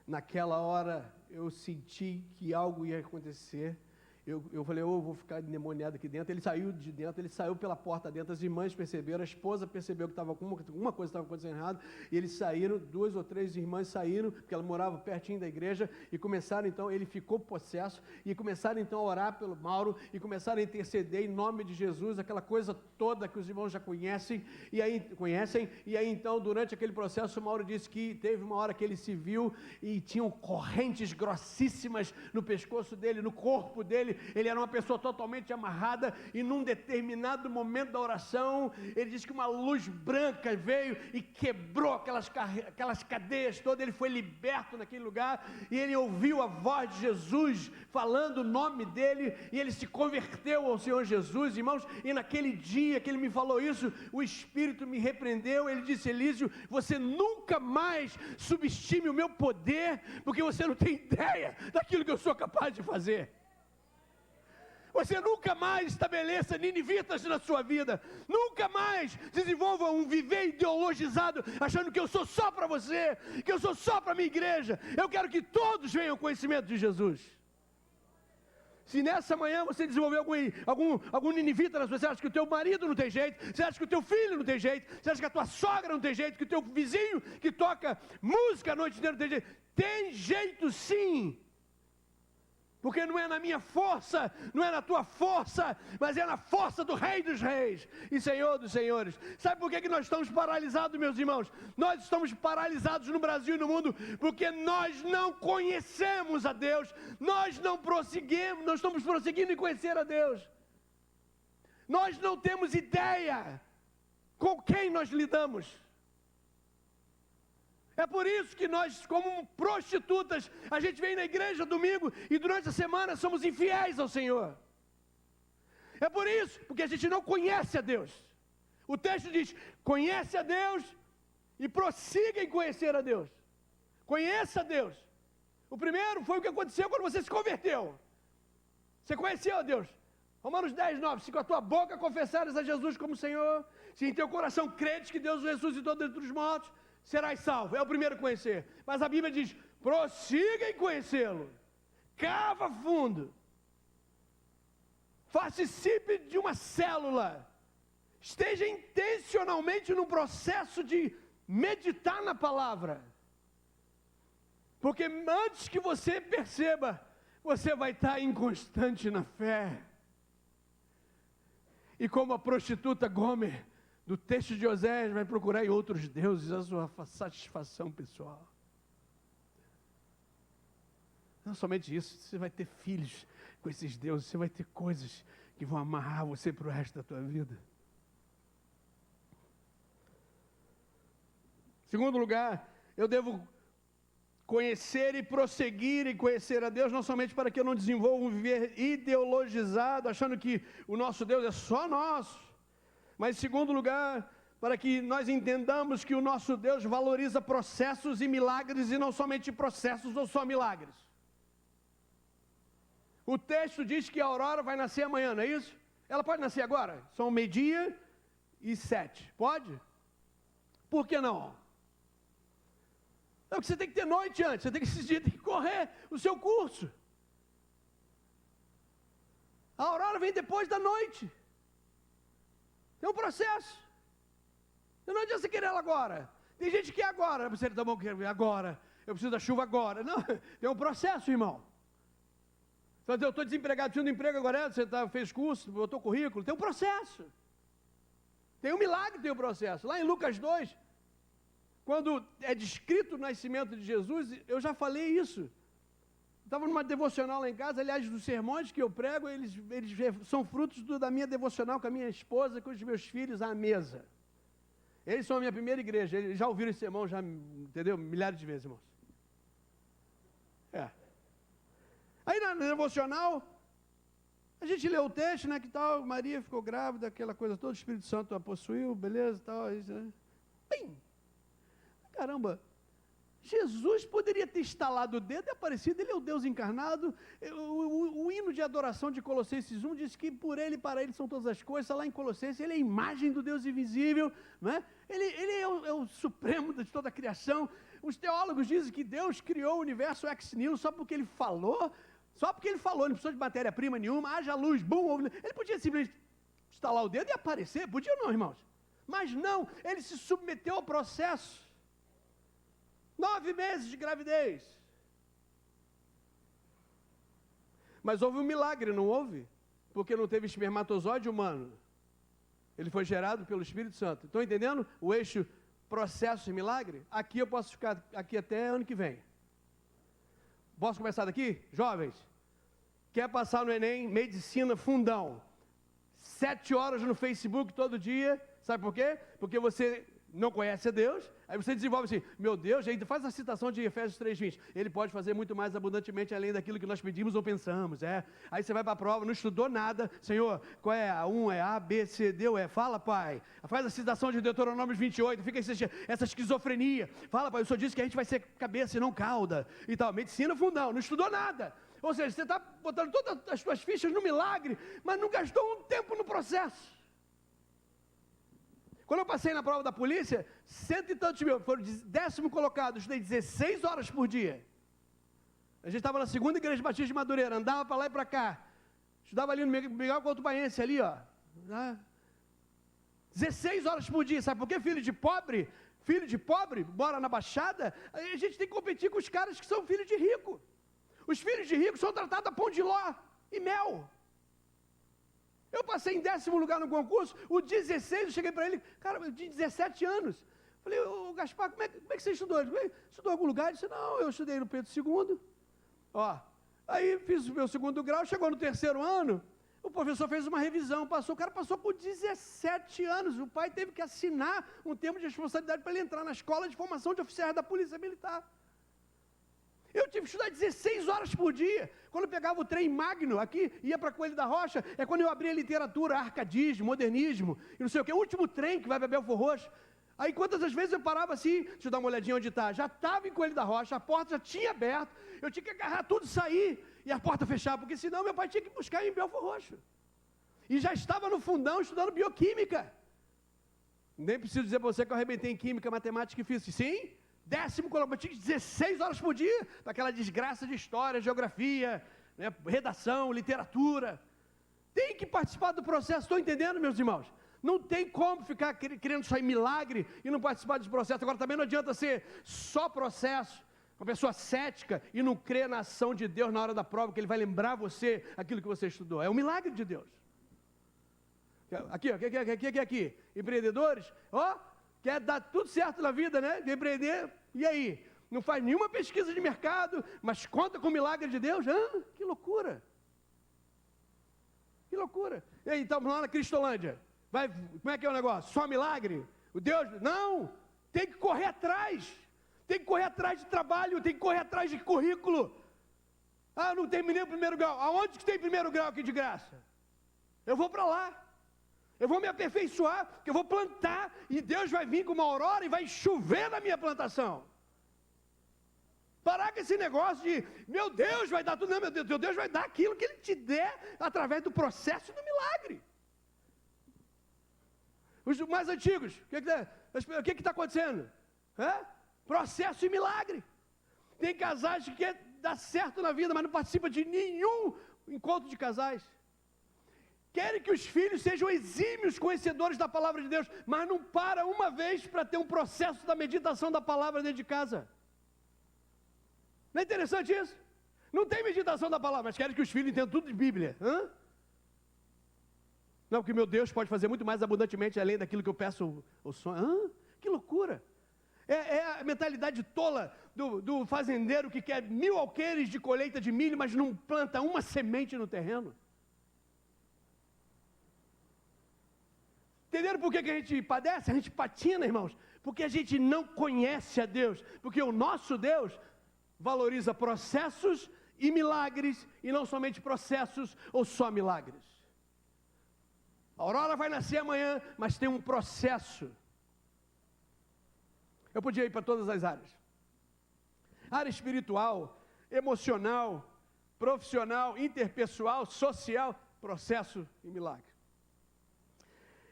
naquela hora eu senti que algo ia acontecer. Eu falei, eu vou ficar endemoniado aqui dentro. Ele saiu de dentro, ele saiu pela porta dentro, as irmãs perceberam, a esposa percebeu que estava alguma coisa estava acontecendo errado, e eles saíram, 2 ou 3 irmãs saíram, porque ela morava pertinho da igreja, e começaram então, ele ficou possesso, e começaram então a orar pelo Mauro, e começaram a interceder em nome de Jesus, aquela coisa toda que os irmãos já conhecem, e aí então, durante aquele processo, o Mauro disse que teve uma hora que ele se viu, e tinham correntes grossíssimas no pescoço dele, no corpo dele. Ele era uma pessoa totalmente amarrada, e num determinado momento da oração, ele disse que uma luz branca veio e quebrou aquelas cadeias todas. Ele foi liberto naquele lugar, e ele ouviu a voz de Jesus falando o nome dele, e ele se converteu ao Senhor Jesus, irmãos. E naquele dia que ele me falou isso, o Espírito me repreendeu. Ele disse: Elísio, você nunca mais subestime o meu poder, porque você não tem ideia daquilo que eu sou capaz de fazer. Você nunca mais estabeleça ninivitas na sua vida. Nunca mais desenvolva um viver ideologizado, achando que eu sou só para você, que eu sou só para a minha igreja. Eu quero que todos venham ao conhecimento de Jesus. Se nessa manhã você desenvolver algum ninivita na sua vida, você acha que o teu marido não tem jeito, você acha que o teu filho não tem jeito, você acha que a tua sogra não tem jeito, que o teu vizinho que toca música a noite inteira não tem jeito. Tem jeito sim. Porque não é na minha força, não é na tua força, mas é na força do Rei dos Reis e Senhor dos Senhores. Sabe por que nós estamos paralisados, meus irmãos? Nós estamos paralisados no Brasil e no mundo, porque nós não conhecemos a Deus, nós não estamos prosseguindo em conhecer a Deus. Nós não temos ideia com quem nós lidamos. É por isso que nós, como prostitutas, a gente vem na igreja domingo e durante a semana somos infiéis ao Senhor. É por isso, porque a gente não conhece a Deus. O texto diz: conhece a Deus e prossiga em conhecer a Deus. Conheça a Deus. O primeiro foi o que aconteceu quando você se converteu. Você conheceu a Deus. Romanos 10, 9, se com a tua boca confessares a Jesus como Senhor, se em teu coração credes que Deus o ressuscitou dentre os mortos, serás salvo. É o primeiro conhecer. Mas a Bíblia diz: prossiga em conhecê-lo. Cava fundo. Participe de uma célula. Esteja intencionalmente no processo de meditar na palavra. Porque antes que você perceba, você vai estar inconstante na fé. E como a prostituta Gomer, do texto de Oséias, vai procurar em outros deuses a sua satisfação pessoal. Não somente isso, você vai ter filhos com esses deuses, você vai ter coisas que vão amarrar você para o resto da tua vida. Segundo lugar, eu devo conhecer e prosseguir em conhecer a Deus, não somente para que eu não desenvolva um viver ideologizado, achando que o nosso Deus é só nosso, mas, em segundo lugar, para que nós entendamos que o nosso Deus valoriza processos e milagres, e não somente processos ou só milagres. O texto diz que a aurora vai nascer amanhã, não é isso? Ela pode nascer agora? São 12:07. Pode? Por que não? Não, porque você tem que ter noite antes, você tem que correr o seu curso. A aurora vem depois da noite. É um processo. Não adianta você querer ela agora. Tem gente que quer agora. Você tá bom, agora. Eu preciso da chuva agora. Não, tem um processo, irmão. Você eu estou desempregado, preciso de emprego agora. Você fez curso, botou currículo. Tem um processo. Tem um milagre, tem um processo. Lá em Lucas 2, quando é descrito o nascimento de Jesus, eu já falei isso. Estava numa devocional lá em casa, aliás, dos sermões que eu prego, eles são frutos da minha devocional com a minha esposa, com os meus filhos à mesa. Eles são a minha primeira igreja, eles já ouviram esse sermão, já, entendeu? Milhares de vezes, irmãos. Aí na devocional, a gente leu o texto, né, que tal, Maria ficou grávida, aquela coisa toda, o Espírito Santo a possuiu, beleza, tal, isso, né? Bem, caramba, Jesus poderia ter estalado o dedo e aparecido, ele é o Deus encarnado. O hino de adoração de Colossenses 1 diz que por ele e para ele são todas as coisas. Está lá em Colossenses, ele é a imagem do Deus invisível, não é? Ele é o supremo de toda a criação. Os teólogos dizem que Deus criou o universo ex nihilo só porque Ele falou, não precisou de matéria-prima nenhuma, haja luz, bum, Ele podia simplesmente estalar o dedo e aparecer, podia ou não, irmãos? Mas não, Ele se submeteu ao processo. 9 meses de gravidez. Mas houve um milagre, não houve? Porque não teve espermatozoide humano. Ele foi gerado pelo Espírito Santo. Estão entendendo o eixo processo e milagre? Aqui eu posso ficar aqui até ano que vem. Posso começar daqui? Jovens, quer passar no Enem, medicina fundão. 7 horas no Facebook todo dia. Sabe por quê? Porque você não conhece a Deus. Aí você desenvolve assim, meu Deus, aí faz a citação de Efésios 3:20. Ele pode fazer muito mais abundantemente além daquilo que nós pedimos ou pensamos. Aí você vai para a prova, não estudou nada. Senhor, qual é a 1, é A, B, C, D, ou é? Fala, pai. Faz a citação de Deuteronômio 28, fica essa esquizofrenia. Fala, pai, o senhor disse que a gente vai ser cabeça e não cauda. E tal, medicina fundão, não estudou nada. Ou seja, você está botando todas as suas fichas no milagre, mas não gastou um tempo no processo. Quando eu passei na prova da polícia, 100 e tantos mil, foram 10º colocado, estudei 16 horas por dia. A gente estava na segunda igreja batista de Madureira, andava para lá e para cá. Estudava ali no Miguel Couto Baense, ali, ó. 16 horas por dia, sabe por quê? Filho de pobre, mora na Baixada, a gente tem que competir com os caras que são filhos de rico. Os filhos de rico são tratados a pão de ló e mel. Eu passei em 10º lugar no concurso, o 16, eu cheguei para ele, cara, eu tinha 17 anos. Falei, ô Gaspar, como é que você estudou? Ele estudou em algum lugar? Ele disse, não, eu estudei no Pedro II. Aí fiz o meu 2º grau, chegou no 3º ano, o professor fez uma revisão, o cara passou por 17 anos, o pai teve que assinar um termo de responsabilidade para ele entrar na escola de formação de oficiais da Polícia Militar. Eu tive que estudar 16 horas por dia. Quando eu pegava o trem Magno, aqui, ia para Coelho da Rocha, é quando eu abria literatura, arcadismo, modernismo, e não sei o que, o último trem que vai para Belfort Roxo. Aí quantas das vezes eu parava assim, deixa eu dar uma olhadinha onde está, já estava em Coelho da Rocha, a porta já tinha aberto, eu tinha que agarrar tudo e sair, e a porta fechar, porque senão meu pai tinha que buscar em Belfort Roxo. E já estava no fundão estudando bioquímica. Nem preciso dizer para você que eu arrebentei em química, matemática e física. Sim, 10º colocado, tinha 16 horas por dia, daquela desgraça de história, geografia, né, redação, literatura. Tem que participar do processo, estão entendendo, meus irmãos? Não tem como ficar querendo sair milagre e não participar desse processo. Agora também não adianta ser só processo, uma pessoa cética e não crer na ação de Deus na hora da prova, que Ele vai lembrar você aquilo que você estudou. É um milagre de Deus. Aqui, aqui. Empreendedores, quer dar tudo certo na vida, né? De empreender, e aí? Não faz nenhuma pesquisa de mercado, mas conta com o milagre de Deus? Que loucura! Que loucura! E aí, estamos lá na Cristolândia. Como é que é o negócio? Só milagre? O Deus? Não! Tem que correr atrás! Tem que correr atrás de trabalho, tem que correr atrás de currículo. Não terminei o 1º grau. Aonde que tem 1º grau aqui de graça? Eu vou para lá. Eu vou me aperfeiçoar, porque eu vou plantar, e Deus vai vir com uma aurora e vai chover na minha plantação. Parar com esse negócio de, meu Deus, vai dar tudo. Não, meu Deus vai dar aquilo que Ele te der, através do processo do milagre. Os mais antigos, o que está acontecendo? Processo e milagre. Tem casais que querem dar certo na vida, mas não participam de nenhum encontro de casais. Querem que os filhos sejam exímios conhecedores da palavra de Deus, mas não para uma vez para ter um processo da meditação da palavra dentro de casa. Não é interessante isso? Não tem meditação da palavra, mas querem que os filhos entendam tudo de Bíblia. Não, porque meu Deus pode fazer muito mais abundantemente além daquilo que eu peço ou sonho. Que loucura! É a mentalidade tola do fazendeiro que quer 1000 alqueires de colheita de milho, mas não planta uma semente no terreno. Entenderam por que a gente padece? A gente patina, irmãos, porque a gente não conhece a Deus, porque o nosso Deus valoriza processos e milagres, e não somente processos ou só milagres. A aurora vai nascer amanhã, mas tem um processo. Eu podia ir para todas as áreas. Área espiritual, emocional, profissional, interpessoal, social, processo e milagre.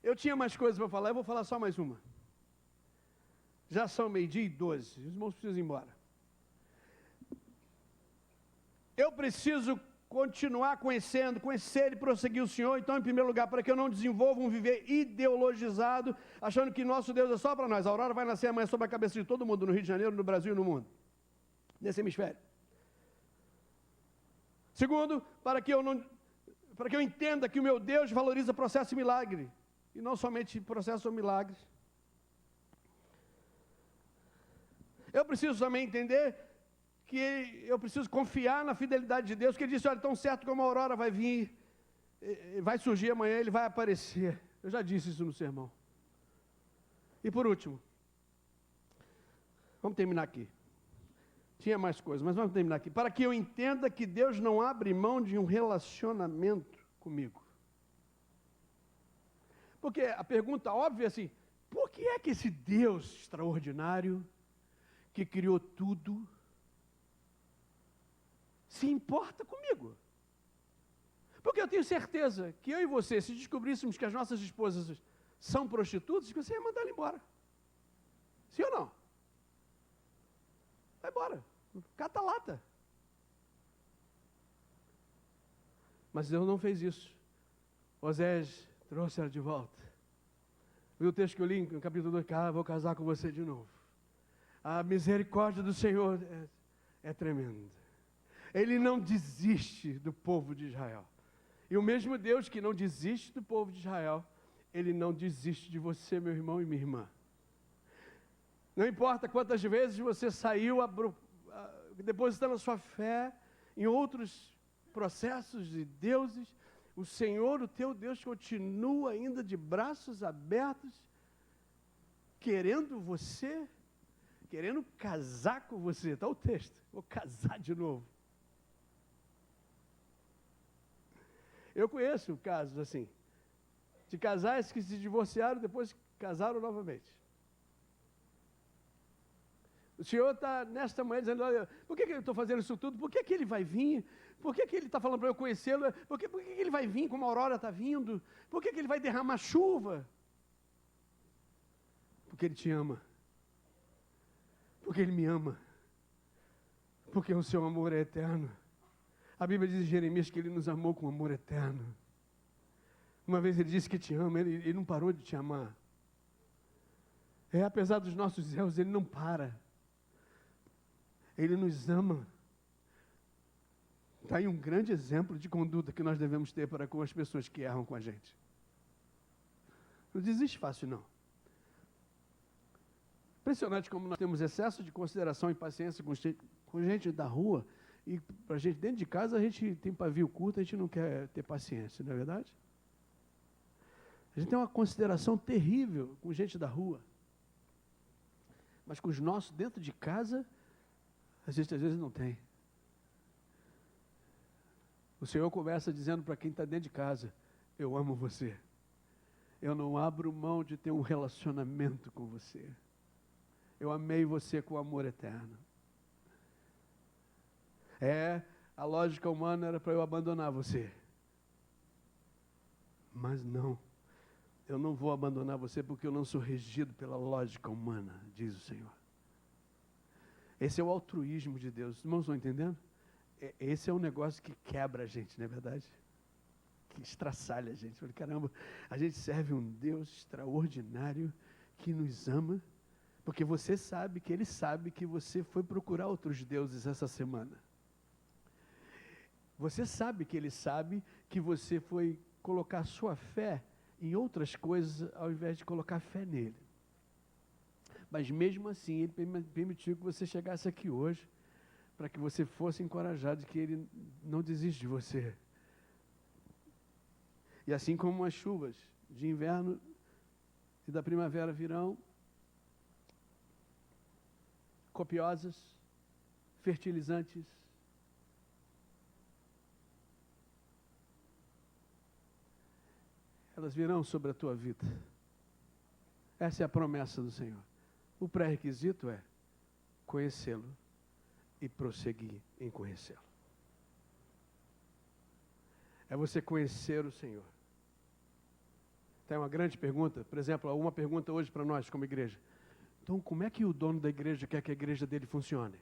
Eu tinha mais coisas para falar, eu vou falar só mais uma. Já são 12:30. Os irmãos precisam ir embora. Eu preciso continuar conhecer e prosseguir o Senhor. Então, em primeiro lugar, para que eu não desenvolva um viver ideologizado, achando que nosso Deus é só para nós. A aurora vai nascer amanhã sobre a cabeça de todo mundo, no Rio de Janeiro, no Brasil e no mundo. Nesse hemisfério. Segundo, para que eu entenda que o meu Deus valoriza processo e milagre. E não somente processo ou milagres. Eu preciso também entender que eu preciso confiar na fidelidade de Deus, que Ele disse, olha, tão certo como a aurora vai vir, vai surgir amanhã, Ele vai aparecer. Eu já disse isso no sermão. E por último, vamos terminar aqui. Tinha mais coisas, mas vamos terminar aqui. Para que eu entenda que Deus não abre mão de um relacionamento comigo. Porque a pergunta óbvia é assim, por que é que esse Deus extraordinário, que criou tudo, se importa comigo? Porque eu tenho certeza que eu e você, se descobríssemos que as nossas esposas são prostitutas, você ia mandar ela embora. Sim ou não? Vai embora. Cata a lata. Mas Deus não fez isso. Osés trouxe ela de volta. Viu o texto que eu li no capítulo 2? Vou casar com você de novo. A misericórdia do Senhor é tremenda. Ele não desiste do povo de Israel. E o mesmo Deus que não desiste do povo de Israel, Ele não desiste de você, meu irmão e minha irmã. Não importa quantas vezes você saiu depositando a sua fé em outros processos e deuses, o Senhor, o teu Deus, continua ainda de braços abertos, querendo você, querendo casar com você. Está o texto, vou casar de novo. Eu conheço casos assim, de casais que se divorciaram, depois casaram novamente. O Senhor está nesta manhã dizendo, olha, por que eu estou fazendo isso tudo? Por que Ele vai vir? Por que Ele está falando para eu conhecê-lo? Por que Ele vai vir como a aurora está vindo? Por que Ele vai derramar chuva? Porque Ele te ama. Porque Ele me ama. Porque o seu amor é eterno. A Bíblia diz em Jeremias que Ele nos amou com amor eterno. Uma vez Ele disse que te ama, Ele não parou de te amar. Apesar dos nossos erros, Ele não para. Ele nos ama. Está aí um grande exemplo de conduta que nós devemos ter para com as pessoas que erram com a gente. Não desiste fácil, não. Impressionante como nós temos excesso de consideração e paciência com gente da rua, e para a gente dentro de casa a gente tem pavio curto, a gente não quer ter paciência, não é verdade? A gente tem uma consideração terrível com gente da rua. Mas com os nossos dentro de casa, a gente às vezes não tem. O Senhor começa dizendo para quem está dentro de casa, eu amo você. Eu não abro mão de ter um relacionamento com você. Eu amei você com amor eterno. A lógica humana era para eu abandonar você. Mas não. Eu não vou abandonar você porque eu não sou regido pela lógica humana, diz o Senhor. Esse é o altruísmo de Deus. Os irmãos estão entendendo? Esse é um negócio que quebra a gente, não é verdade? Que estraçalha a gente. Falei, caramba, a gente serve um Deus extraordinário que nos ama, porque você sabe que Ele sabe que você foi procurar outros deuses essa semana. Você sabe que Ele sabe que você foi colocar sua fé em outras coisas ao invés de colocar fé nele. Mas mesmo assim, Ele permitiu que você chegasse aqui hoje, para que você fosse encorajado de que Ele não desiste de você. E assim como as chuvas de inverno e da primavera virão, copiosas, fertilizantes, elas virão sobre a tua vida. Essa é a promessa do Senhor. O pré-requisito é conhecê-lo e prosseguir em conhecê-lo. É você conhecer o Senhor. Tem uma grande pergunta, por exemplo, uma pergunta hoje para nós como igreja. Então, como é que o dono da igreja quer que a igreja dele funcione?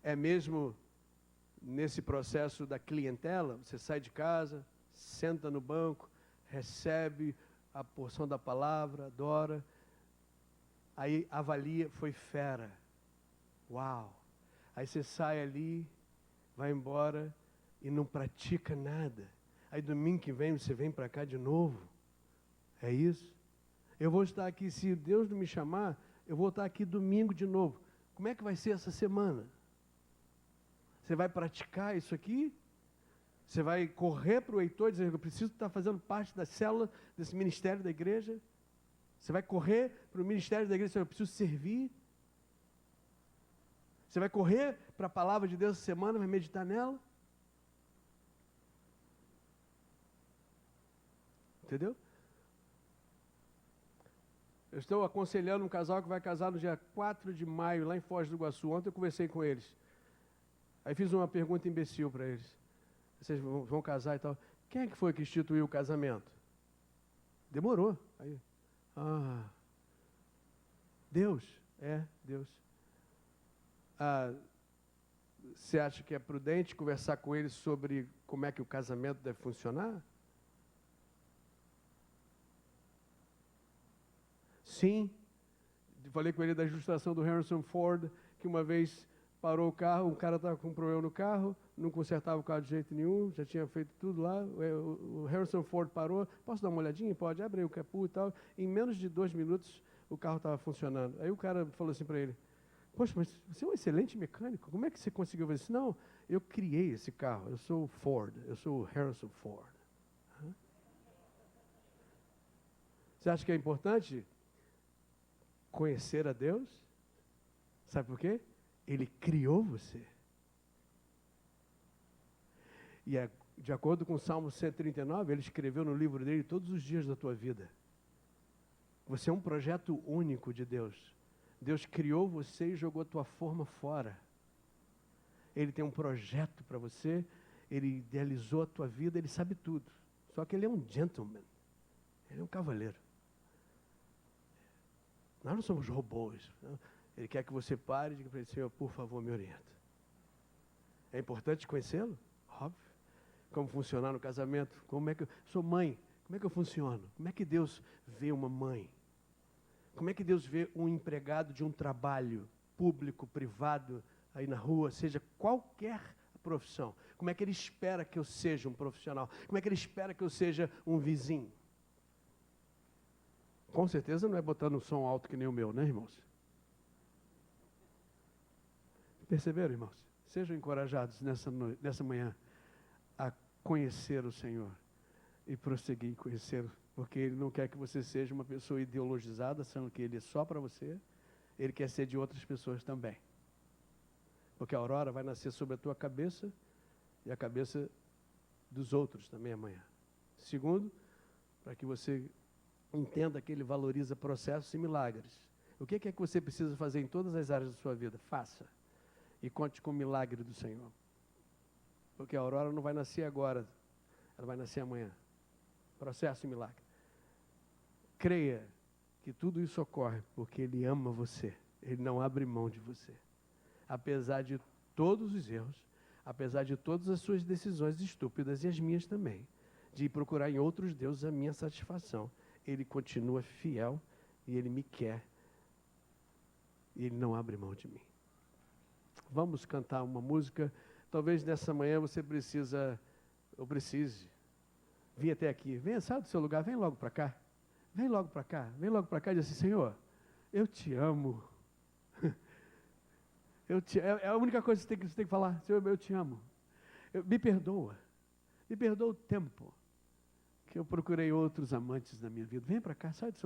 É mesmo nesse processo da clientela? Você sai de casa, senta no banco, recebe a porção da palavra, adora, aí avalia, foi fera. Uau! Aí você sai ali, vai embora e não pratica nada. Aí domingo que vem você vem para cá de novo. É isso? Eu vou estar aqui, se Deus não me chamar, eu vou estar aqui domingo de novo. Como é que vai ser essa semana? Você vai praticar isso aqui? Você vai correr para o Heitor e dizer, eu preciso estar fazendo parte da célula, desse ministério da igreja? Você vai correr para o ministério da igreja e dizer, eu preciso servir? Você vai correr para a palavra de Deus essa semana, vai meditar nela? Entendeu? Eu estou aconselhando um casal que vai casar no dia 4 de maio, lá em Foz do Iguaçu. Ontem eu conversei com eles. Aí fiz uma pergunta imbecil para eles. Vocês vão casar e tal. Quem é que foi que instituiu o casamento? Demorou. Aí, Deus. Deus. Você acha que é prudente conversar com eles sobre como é que o casamento deve funcionar? Sim. Falei com ele da ilustração do Harrison Ford, que uma vez parou o carro, um cara estava com um problema no carro, não consertava o carro de jeito nenhum, já tinha feito tudo lá, o Harrison Ford parou, posso dar uma olhadinha? Pode, abre aí o capô e tal. Em menos de 2 minutos, o carro estava funcionando. Aí o cara falou assim para ele, poxa, mas você é um excelente mecânico, como é que você conseguiu fazer isso? Não, eu criei esse carro, eu sou o Ford, eu sou o Harrison Ford. Você acha que é importante conhecer a Deus? Sabe por quê? Ele criou você. E de acordo com o Salmo 139, ele escreveu no livro dele todos os dias da tua vida. Você é um projeto único de Deus. Deus criou você e jogou a tua forma fora. Ele tem um projeto para você, ele idealizou a tua vida, ele sabe tudo. Só que ele é um gentleman, ele é um cavaleiro. Nós não somos robôs. Não? Ele quer que você pare e diga para ele, Senhor, por favor, me orienta. É importante conhecê-lo? Óbvio. Como funcionar no casamento? Como é que eu sou mãe? Como é que eu funciono? Como é que Deus vê uma mãe? Como é que Deus vê um empregado de um trabalho público, privado, aí na rua, seja qualquer profissão? Como é que Ele espera que eu seja um profissional? Como é que Ele espera que eu seja um vizinho? Com certeza não é botando um som alto que nem o meu, né, irmãos? Perceberam, irmãos? Sejam encorajados nessa manhã a conhecer o Senhor e prosseguir em conhecê-lo, porque Ele não quer que você seja uma pessoa ideologizada, sendo que Ele é só para você, Ele quer ser de outras pessoas também. Porque a aurora vai nascer sobre a tua cabeça e a cabeça dos outros também amanhã. Segundo, para que você entenda que Ele valoriza processos e milagres. O que é que você precisa fazer em todas as áreas da sua vida? Faça. E conte com o milagre do Senhor. Porque a aurora não vai nascer agora, ela vai nascer amanhã. Processo e milagre. Creia que tudo isso ocorre porque Ele ama você. Ele não abre mão de você. Apesar de todos os erros, apesar de todas as suas decisões estúpidas e as minhas também, de procurar em outros deuses a minha satisfação, Ele continua fiel e Ele me quer. E Ele não abre mão de mim. Vamos cantar uma música. Talvez nessa manhã você precise vir até aqui. Venha, sai do seu lugar, vem logo para cá. Vem logo para cá. Vem logo para cá e diz assim, Senhor, eu te amo. É a única coisa que você tem que falar. Senhor, eu te amo. Me perdoa. Me perdoa o tempo que eu procurei outros amantes na minha vida. Vem para cá, sai do seu